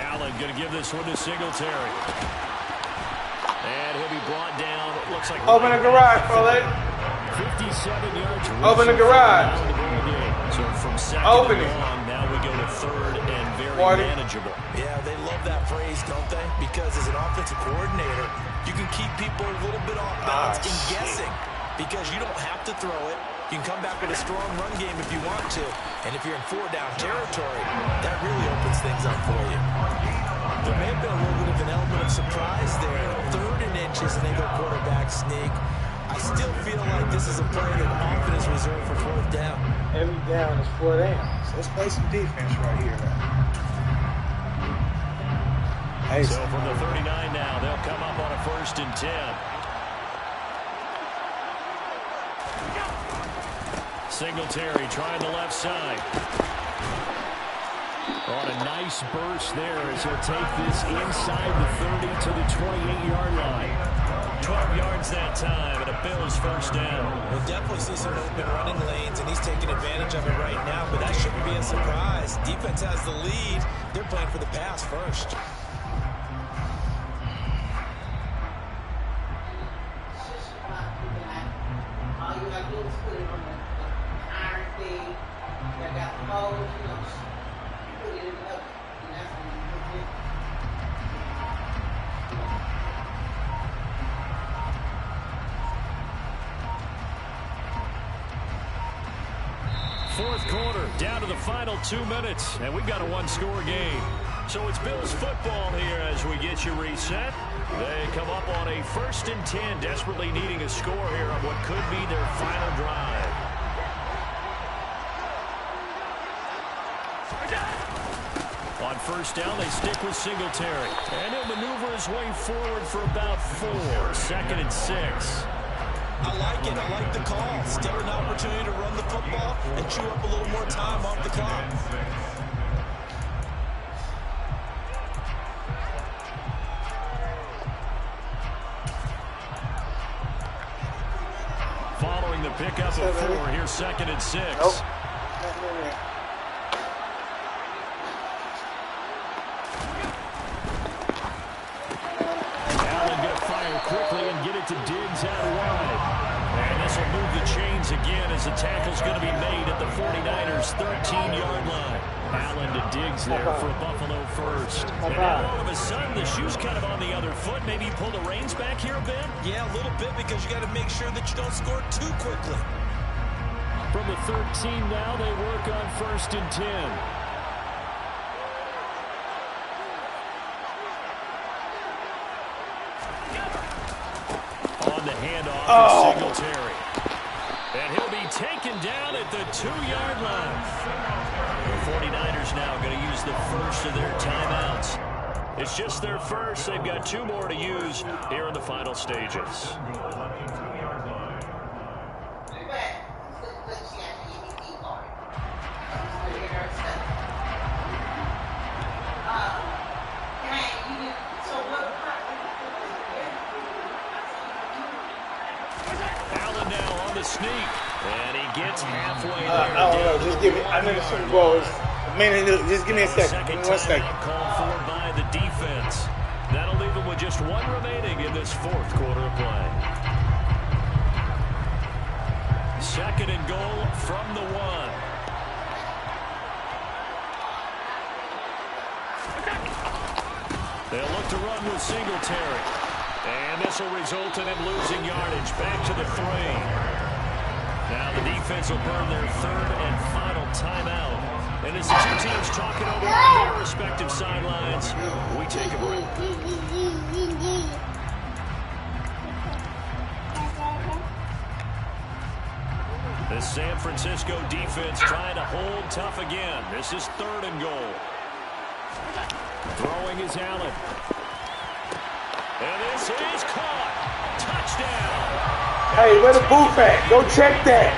Allen going to give this one to Singletary. And he'll be brought down. It looks like open the garage, Foley. 57 yards. Open the garage. So from 2nd open and it. long, now we go to 3rd and very manageable. Yeah, they love that phrase, don't they? Because as an offensive coordinator, you can keep people a little bit off balance and guessing, because you don't have to throw it. You can come back with a strong run game if you want to. And if you're in 4-down territory, that really opens things up for you. There may have been a little bit of an element of surprise there. 3rd and inches, and they go quarterback sneak. I still feel like this is a play that often is reserved for 4th down. Every down is 4 down. So let's play some defense right here. Hey, so from the 39 now, they'll come up on a 1st and 10. Singletary trying the left side. On a nice burst there as he'll take this inside the 30 to the 28-yard line. 12 yards that time, and a Bills 1st down. We'll definitely see some open running lanes, and he's taking advantage of it right now, but that shouldn't be a surprise. Defense has the lead. They're playing for the pass first. All you gotta do is put it on the iron thing that got the holes, you know, put it in the oven, and that's when you put it. Fourth quarter, down to the final 2 minutes, and we've got a 1-score game. So it's Bills football here as we get you reset. They come up on a 1st and 10, desperately needing a score here on what could be their final drive. On 1st down, they stick with Singletary. And he'll maneuver his way forward for about 4. 2nd and 6. I like it. I like the call. Still an opportunity to run the football and chew up a little more time off the clock. Following the pickup of 4, here's 2nd and 6. Nope. as the tackle's going to be made at the 49ers' 13-yard line. Allen to Diggs there for a Buffalo first. And now all of a sudden, the shoe's kind of on the other foot. Maybe you pull the reins back here a bit? Yeah, a little bit, because you got to make sure that you don't score too quickly. From the 13 now, they work on 1st and 10. On the handoff to Singletary. And he'll be taken down at the 2-yard line. The 49ers now going to use the first of their timeouts. It's just their first. They've got 2 more to use here in the final stages. Allen now on the sneak. And he gets halfway there. I don't know. Just give me. I'm in the Super Bowl. Just give me a second. Give me 1 second. Called for by the defense. That'll leave him with just 1 remaining in this 4th quarter of play. 2nd and goal from the 1. They'll look to run with Singletary. And this will result in him losing yardage. Back to the 3. Now the defense will burn their 3rd and final timeout. And as the 2 teams talking over on their respective sidelines, we take a break. The San Francisco defense trying to hold tough again. This is 3rd and goal. Throwing is Allen. And this is caught. Touchdown. Hey, where the booth at? Go check that.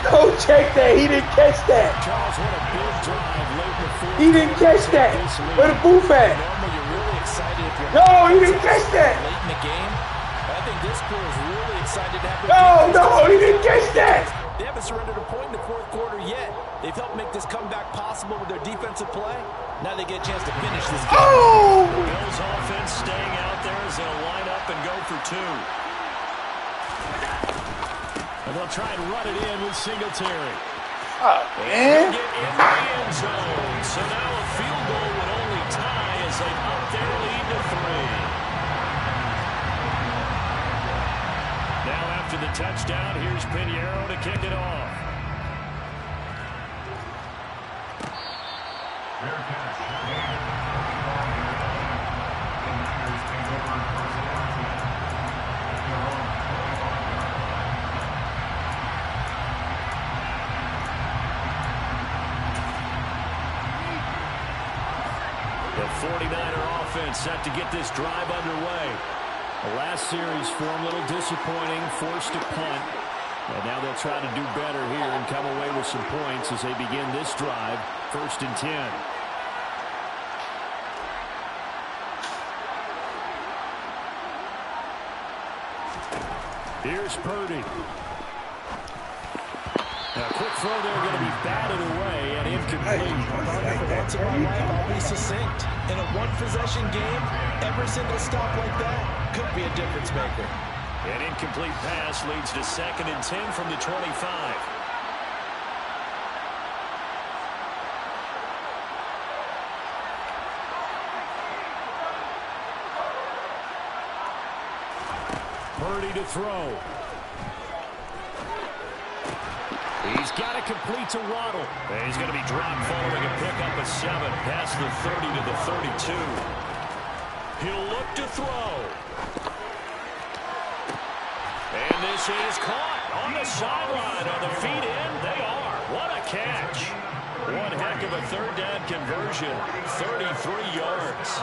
Go check that. He didn't catch that. Charles, what a big drive late in the 4th. He didn't catch that. Where the booth at? Normally, you're really excited if you're No, he didn't catch that. late in the game. I think this crew is really excited to have. No, he didn't catch that. They haven't surrendered a point in the 4th quarter yet. They've helped make this comeback possible with their defensive play. Now they get a chance to finish this game. Oh! The Bills offense staying out there as they'll line up and go for 2. And they'll try and run it in with Singletary. Oh, man. Get in the end zone. So now a field goal would only tie as they up their lead to 3. Now after the touchdown, here's Pinheiro to kick it off. The 49er offense set to get this drive underway. The last series for them, a little disappointing, forced to punt. And now they'll try to do better here and come away with some points as they begin this drive, 1st and 10. Here's Purdy. Now, quick throw there, going to be batted away and incomplete. Once in my life, I'll be succinct. In a 1-possession game, every single stop like that could be a difference maker. An incomplete pass leads to 2nd and 10 from the 25. Purdy to throw. He's got it complete to Waddle. And he's going to be dropped following a pickup of 7 past the 30 to the 32. He'll look to throw. And this is caught on the sideline. Are the feet in? They are. What a catch. One heck of a 3rd down conversion. 33 yards.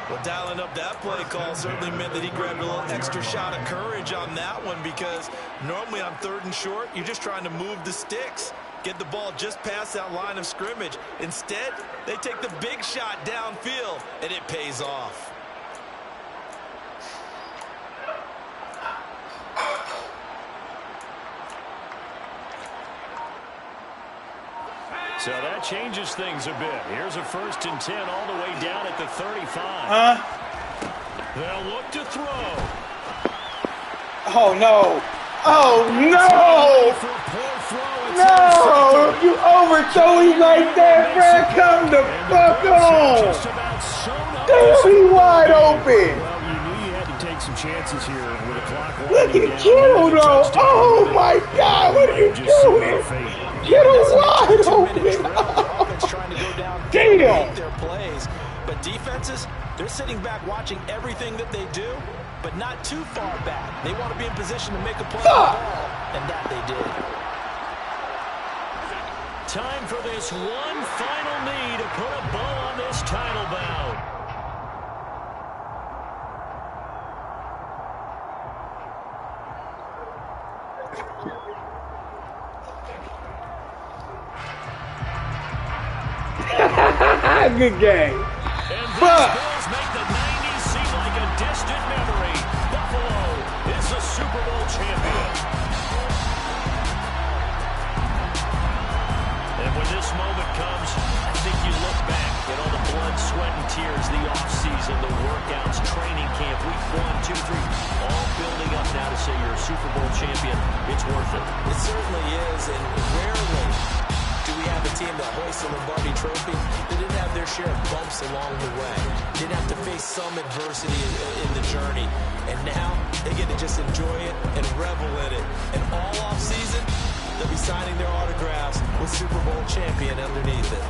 Well, dialing up that play call certainly meant that he grabbed a little extra shot of courage on that one, because normally on 3rd and short, you're just trying to move the sticks, get the ball just past that line of scrimmage. Instead, they take the big shot downfield, and it pays off. So that changes things a bit. Here's a 1st and 10 all the way down at the 35. Huh? They'll look to throw. Oh, no. Oh, no! No! You overthrow him like that, bro. Come the fuck on! Damn, he wide open! Well, you knew you had to take some chances here with the clock. Look at Kittle, though. Oh, my God. What are you doing? Kittle wide open. Damn. Their plays. But defenses, they're sitting back watching everything that they do, but not too far back. They want to be in position to make a play on the ball, and that they did. Time for this one final knee to put a bow on this title bout. Good game. And these Bills make the 90s seem like a distant memory. Buffalo is the Super Bowl champion. And when this moment comes, I think you look back at all the blood, sweat, and tears, the offseason, the workouts, training camp, week 1, 2, 3, all building up now to say you're a Super Bowl champion. It's worth it. It certainly is, and rarely do we have a team that hoists a Lombardi trophy that didn't have their share of bumps along the way, didn't have to face some adversity in the journey, and now they get to just enjoy it and revel in it. And all offseason, they'll be signing their autographs with Super Bowl champion underneath it.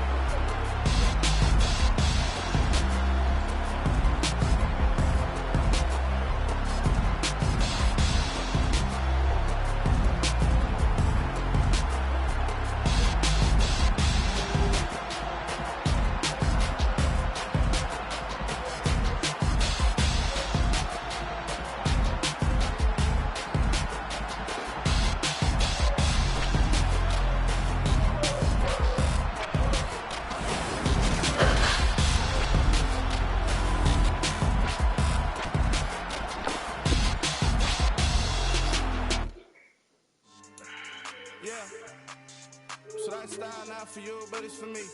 For you, but it's for me.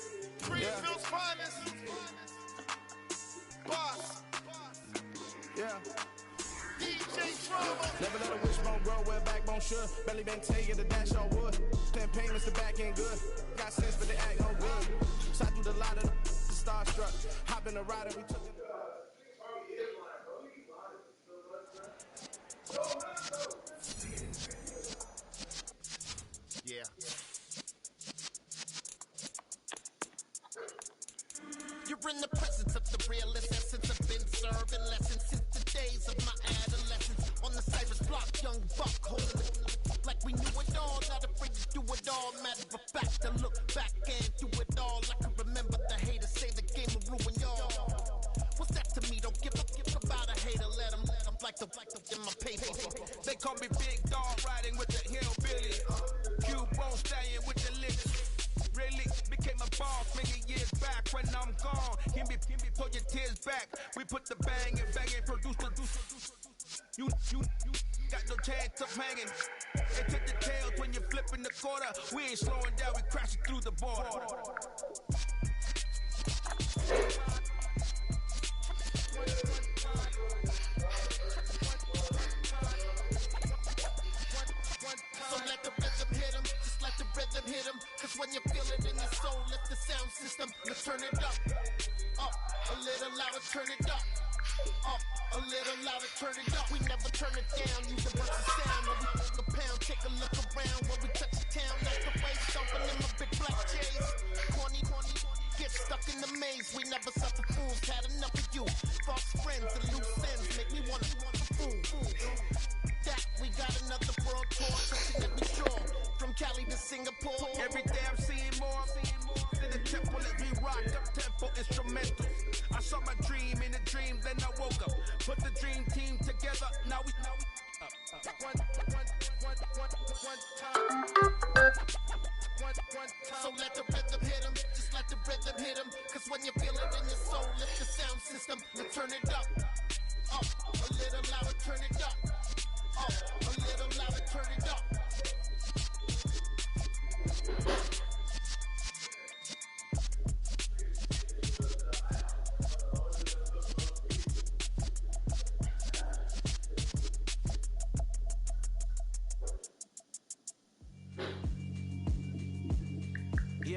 Greenfield's finest. Boss. Yeah. DJ Drama. Never let a wishbone grow where backbone should. Belly been tell you the dash on wood. 10 payments, the back end good. Got sense, but they act no good. Shot through the lot of the starstruck. Hop in the ride and we took it. Yeah. You're in the presence of the realest essence. I've been serving lessons since the days of my adolescence. On the Cypress block, young buck holding it like we knew it all. Not afraid to do it all. Matter of fact, I look back and do it all. I can remember the haters say the game will ruin y'all. What's that to me? Don't give about a hater. Let them like the in my paper. They call me Big Dog, riding with the hillbilly. Q-Bone stallion with the licks. Really became a boss many years back when I'm gone. Give me, pull your tears back. We put the bang and produce. You got no chance of hanging. They took the tails when you're flipping the quarter. We ain't slowing down, we crashing through the border. So let the rhythm hit him, just let the rhythm hit him. Cause when you feel it in your soul, lift the sound system, let's turn it up. Up, a little louder, turn it up. Up, a little louder, turn it up. We never turn it down, use a versus sound. When we the pound, take a look around. When we touch the town, like the way stomping in my big black J's. Corny, get stuck in the maze. We never suffer fools, had enough of you. False friends and loose ends make me wanna fool. That we got another world tour, touching every shore. From Cali to Singapore. Every day I'm seeing more. In the temple as we rock up tempo instrumentals. I saw my dream in a dream, then I woke up. Put the dream team together, now we one time. So let the rhythm hit him, just let the rhythm hit him. Cause when you feel it in your soul, lift the sound system, and turn it up. Up, a little louder, turn it up. Up, a little louder, turn it up.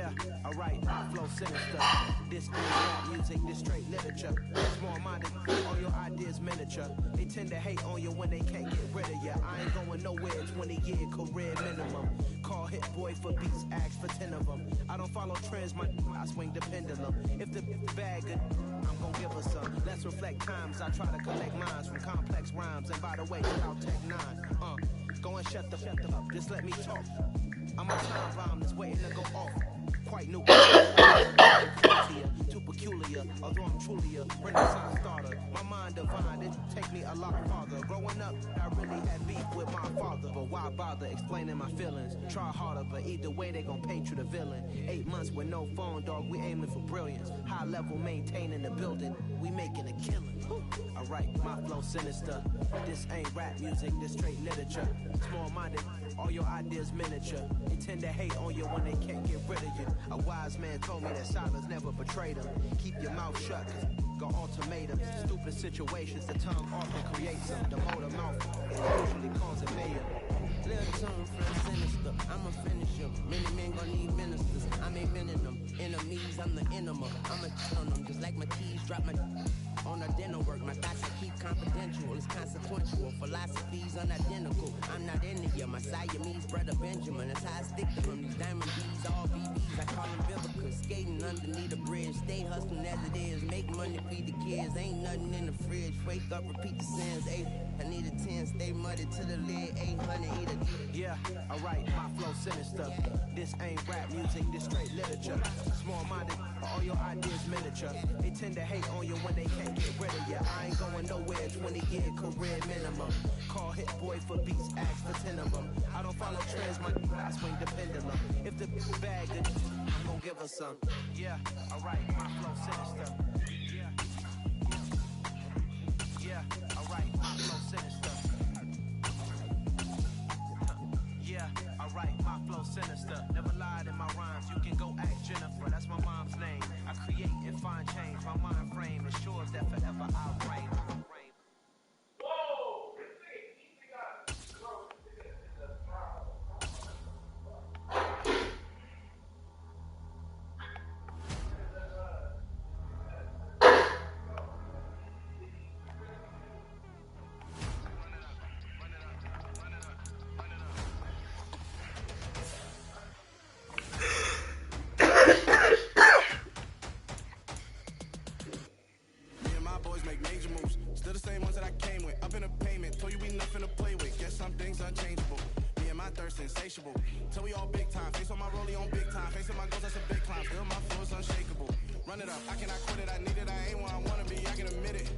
Yeah, alright, flow sinister. This ain't rap music, this straight literature. Small-minded, all your ideas miniature. They tend to hate on you when they can't get rid of you. I ain't going nowhere, 20-year career minimum. Call hit boy for beats, ask for 10 of them. I don't follow trends, I swing the pendulum. If the bag good, I'm gonna give her some. Let's reflect times, I try to collect minds from complex rhymes. And by the way, out Tech 9. Go and shut the up, just let me talk. I'm a time bomb that's waiting to go off. Quite new. Too peculiar, although I'm truly a Renaissance starter. My mind divine, it take me a lot farther. Growing up, I really had beef with my father. But why bother explaining my feelings? Try harder, but either way they gon' paint you the villain. 8 months with no phone, dog, we aiming for brilliance. High level maintaining the building, we making a killing. Alright, my flow sinister. This ain't rap music, this straight literature. Small-minded, all your ideas miniature. They tend to hate on you when they can't get rid of you. A wise man told me that silence never betrayed him. Keep your mouth shut, cause got ultimatums. Stupid situations, the tongue often creates them. The motor mouth usually causes mayhem. Little tongue from sinister, I'ma finish him. Many men gon' need ministers, I'm inventing them. Enemies, I'm the enema. I'ma on them, just like my keys drop my on our dinner work. My thoughts I keep confidential, it's consequential. Philosophies unidentical, I'm not into you. My Siamese brother Benjamin, that's how I stick to him. These diamond B's, all BBs, I call them Vivica. Skating underneath a bridge, stay hustling as it is. Make money, feed the kids, ain't nothing in the fridge. Wake up, repeat the sins, 8. I need a 10, stay muddy to the lid, 800 eat a. Yeah, alright, my flow sinister. This ain't rap music, this straight literature. Small-minded, all your ideas miniature. They tend to hate on you when they can't get rid of you. I ain't going nowhere, 20-year career minimum. Call hit boy for beats, ask for 10 of them. I don't follow trends, I swing the pendulum. If the bag good, I'm gonna give her some. Yeah, alright, my flow sinister. Yeah, alright, my flow sinister. Yeah, alright, my flow sinister. Never lied in my rhymes, you can go ask Jennifer, that's my mom's name. I create and find change, my mind frame ensures that forever I'll reign. Insatiable. Till we all big time. Face on my rollie on big time. Facing my goals, that's a big climb. Still my flow is unshakable. Run it up, I cannot quit it. I need it, I ain't where I wanna be, I can admit it.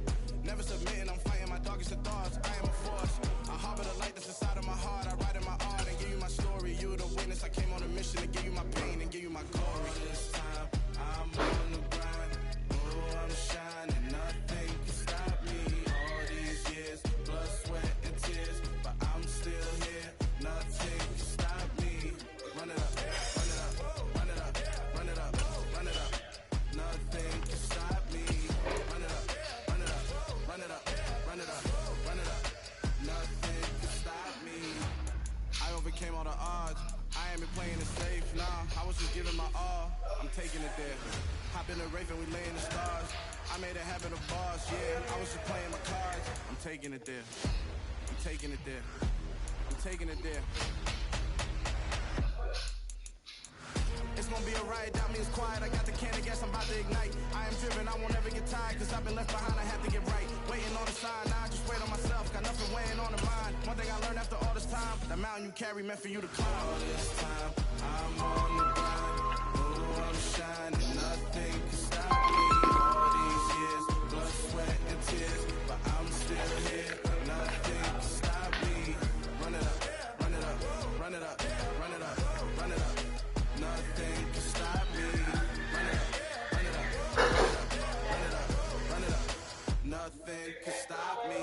Never submitting, I'm fighting my darkest of thoughts. I am a force. I harbor the light that's inside of my heart. I write in my art and give you my story. You the witness, I came on a mission to give you my pain and give you my glory. This time, I'm on the grind. Oh, I'm shining, nothing can stop me. All these years, blood, sweat, and tears. But I'm still here, nothing can stop me. Run it up, run it up, run it up, run it up, run it up. Nothing can stop me. Run it up, run it up, run it up, run it up, run it up. Nothing can stop me. I overcame all the odds. I ain't been playing it safe, nah. I was just giving my all. I'm taking it there. Hop in the Wraith and we lay in the stars. I made a habit of bars, yeah. I was just playing my cards. I'm taking it there. I'm taking it there. I'm taking it there. It's gonna be a riot, doubt me it's quiet. I got the can of gas, I'm about to ignite. I am driven, I won't ever get tired. Cause I've been left behind, I have to get right. Waiting on the sign, now I just wait on myself. Got nothing weighing on the mind. One thing I learned after all this time, the mountain you carry meant for you to climb. All this time, I'm on the grind. Oh, I'm shining, nothing can stop me. All these years, blood, sweat, and tears. But I'm still here, nothing can stop me. Run it up, run it up, run it up, run it up, run it up. Nothing can stop me. Run it up, run it up, run it up, run it up, run it up. Nothing can stop me.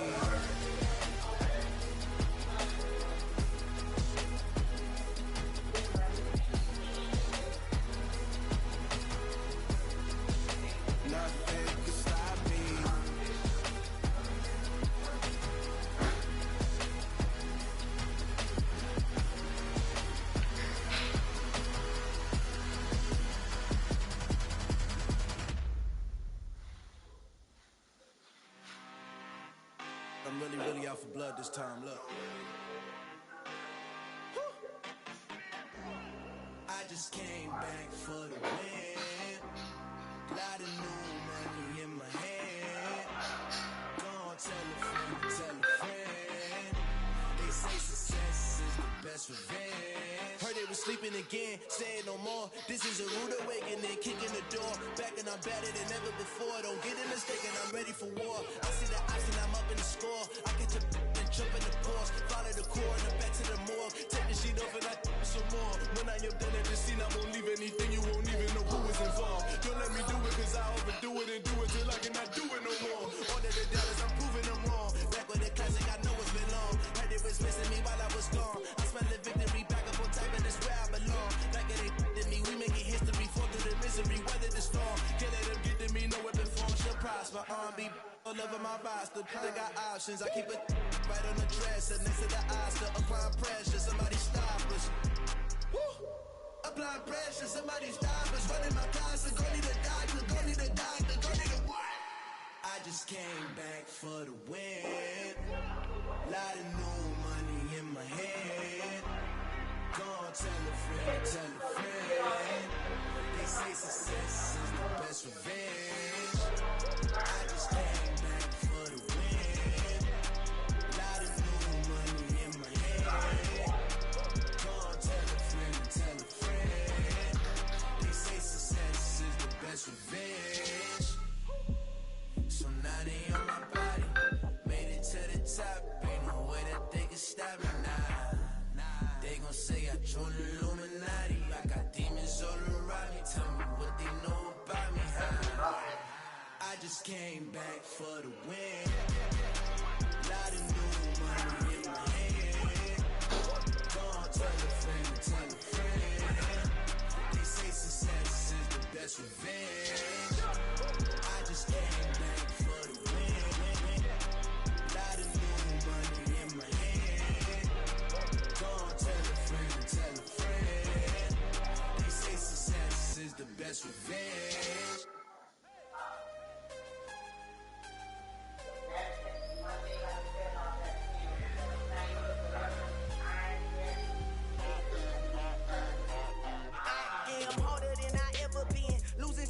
out for blood this time, look. I just came back for the win. Lot of new money in my hand. Go on, tell a friend. They say success is the best revenge. Heard they was sleeping again, say it no more. This is a rude awakening, kicking the door. Back and I'm better than ever before. Don't get it mistaken, I'm ready for war. I see the option, I'm up in the score. I get to and jump in the course. Follow the core and the back to the morgue. Take the sheet off and I some more. When I am done at the scene, I won't leave anything. You won't even know who was involved. Don't let me do it cause I overdo it and do it till I cannot do it no more. All of the dollars, I'm proving them wrong. Back with the classic, I know it's been long. Heard it was missing me while I was gone. I smell the victory back up on top and it's where I belong. Like it ain't to me, we making history. Fall through the misery, weather the storm. Can't let them get to me, no weapon form shall prosper. R&B all over my roster. They got options, I keep it right on the dresser. Next to the Oscar, applying pressure. Somebody stop us. Woo! Applying pressure, somebody stop us. Running my closet, go need a doctor, go need a doctor, go need a what? I just came back for the win. Lot of new money in my hand. Go on, tell a friend. They say success is the best revenge. I just came back for the win. Lot of new money in my hand. Go on, tell a friend. They say success is the best revenge. So now they on my body. Made it to the top. Ain't no way that they can stop me now. They gon' say I joined the Illuminati. I got demons all around me. Tell me what they know about me. I just came back for the win. Lot of new money in my hand. Go on, tell a friend. They say success is the best revenge. I just came back for the win. Lot of new money in my hand. Go on, tell a friend. They say success is the best revenge.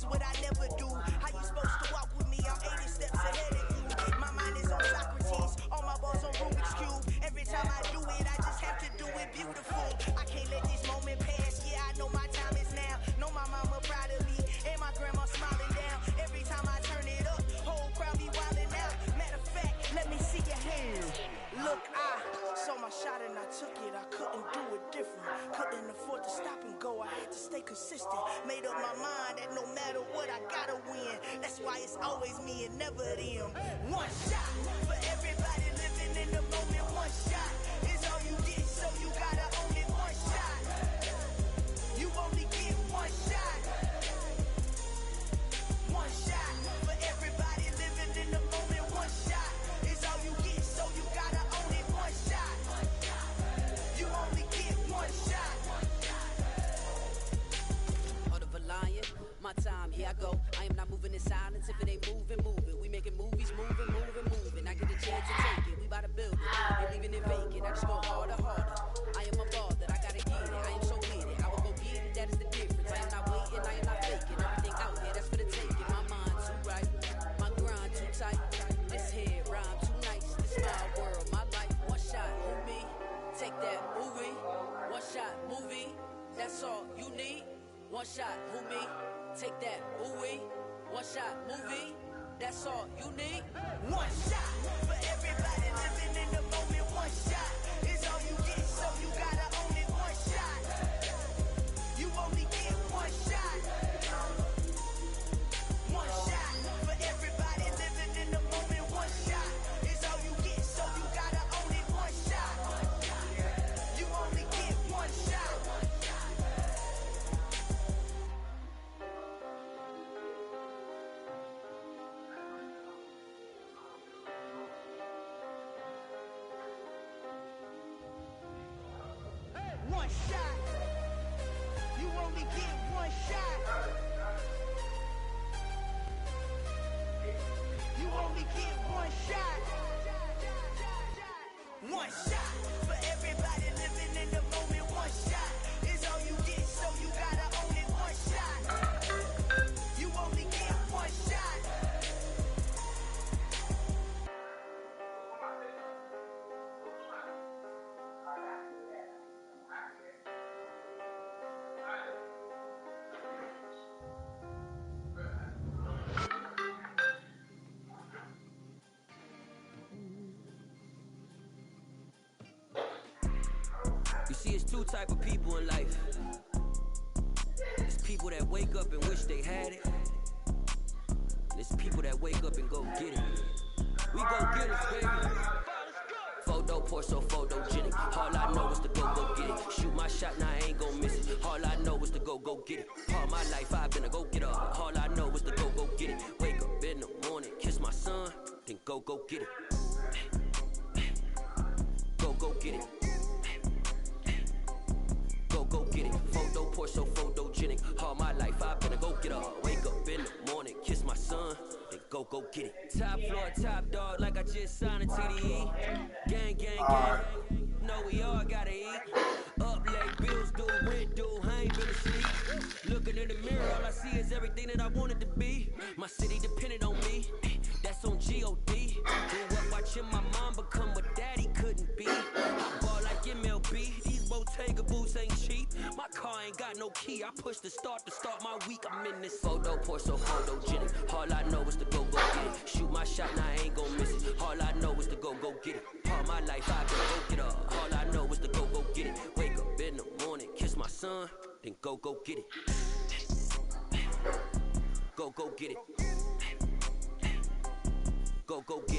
What I never do. How you supposed to walk with me? I'm 80 steps ahead of you. My mind is on Socrates, all my balls on Rubik's Cube. Every time I do it, I just have to do it beautiful. I can't let this moment pass. Yeah, I know my time is now. Know my mama proud of me, and my grandma smiling down. Every time I turn it up, whole crowd be wilding out. Matter of fact, let me see your hands. Look, I saw my shot and I took it. I couldn't do it different. Couldn't afford to stop and go. I had to stay consistent. Made up my mind that no matter what, I gotta win. That's why it's always me and never them. One shot for everybody living in the moment. One shot is all you get, so you gotta own it. One shot. You only get one shot. One shot for everybody living in the moment. One shot is all you get, so you gotta own it. One shot. You only get one shot. Heart of a lion, my time, here I go. I am not moving in silence. If it ain't moving. We making movies, moving. I get a chance to take it. We bout to build it. Ain't leaving it vacant. I just go harder. I am a ball that I gotta get it. I am so with it. I will go get it. That is the difference. I am not waiting. I am not faking. Everything out here, that's for the taking. My mind too right. My grind too tight. This head rhyme too nice. This my world, my life. One shot, move me. Take that movie. One shot, movie. That's all you need. One shot, move me. Take that movie. One shot, movie. That's all you need. One shot for everybody living in the moment. One shot is all you get, so you gotta own it. One shot. You only get one shot. One shot for everybody living in the moment. One shot is all you get, so you gotta own it. One shot. You only get one shot. two type of people in life. There's people that wake up and wish they had it. There's people that wake up and go get it. We go get it, baby. Photo poor, so photogenic. All I know is to go get it. Shoot my shot, now I ain't gon' miss it. All I know is to go get it. All my life I've been a go-getter. All I know is to go get it. Wake up in the morning, kiss my son, then go get it. Go get it. Go get it. Photo poor, so photogenic. All my life I've been a go-getter. Wake up in the morning, kiss my son, then go get it. Top floor, top dog, like I just signed a TDE. Gang, know we all gotta eat. Up late, bills due, rent due, I ain't been asleep. Looking in the mirror, all I see is everything that I wanted to be. My city depended on me, that's on G.O.D. Grew up watching my mom become what daddy couldn't be. I ball like MLB, these Bottega boots ain't cheap. My car ain't got no key, I push the start to start my week. I'm in this photo poor, so photogenic. All I know is to go get it. Shoot my shot, now I ain't gon' miss it. All I know is to go get it. All my life I've been a go-getter. All I know is to go get it. Wake up in the morning, kiss my son, then go get it. Go get it. Go get it.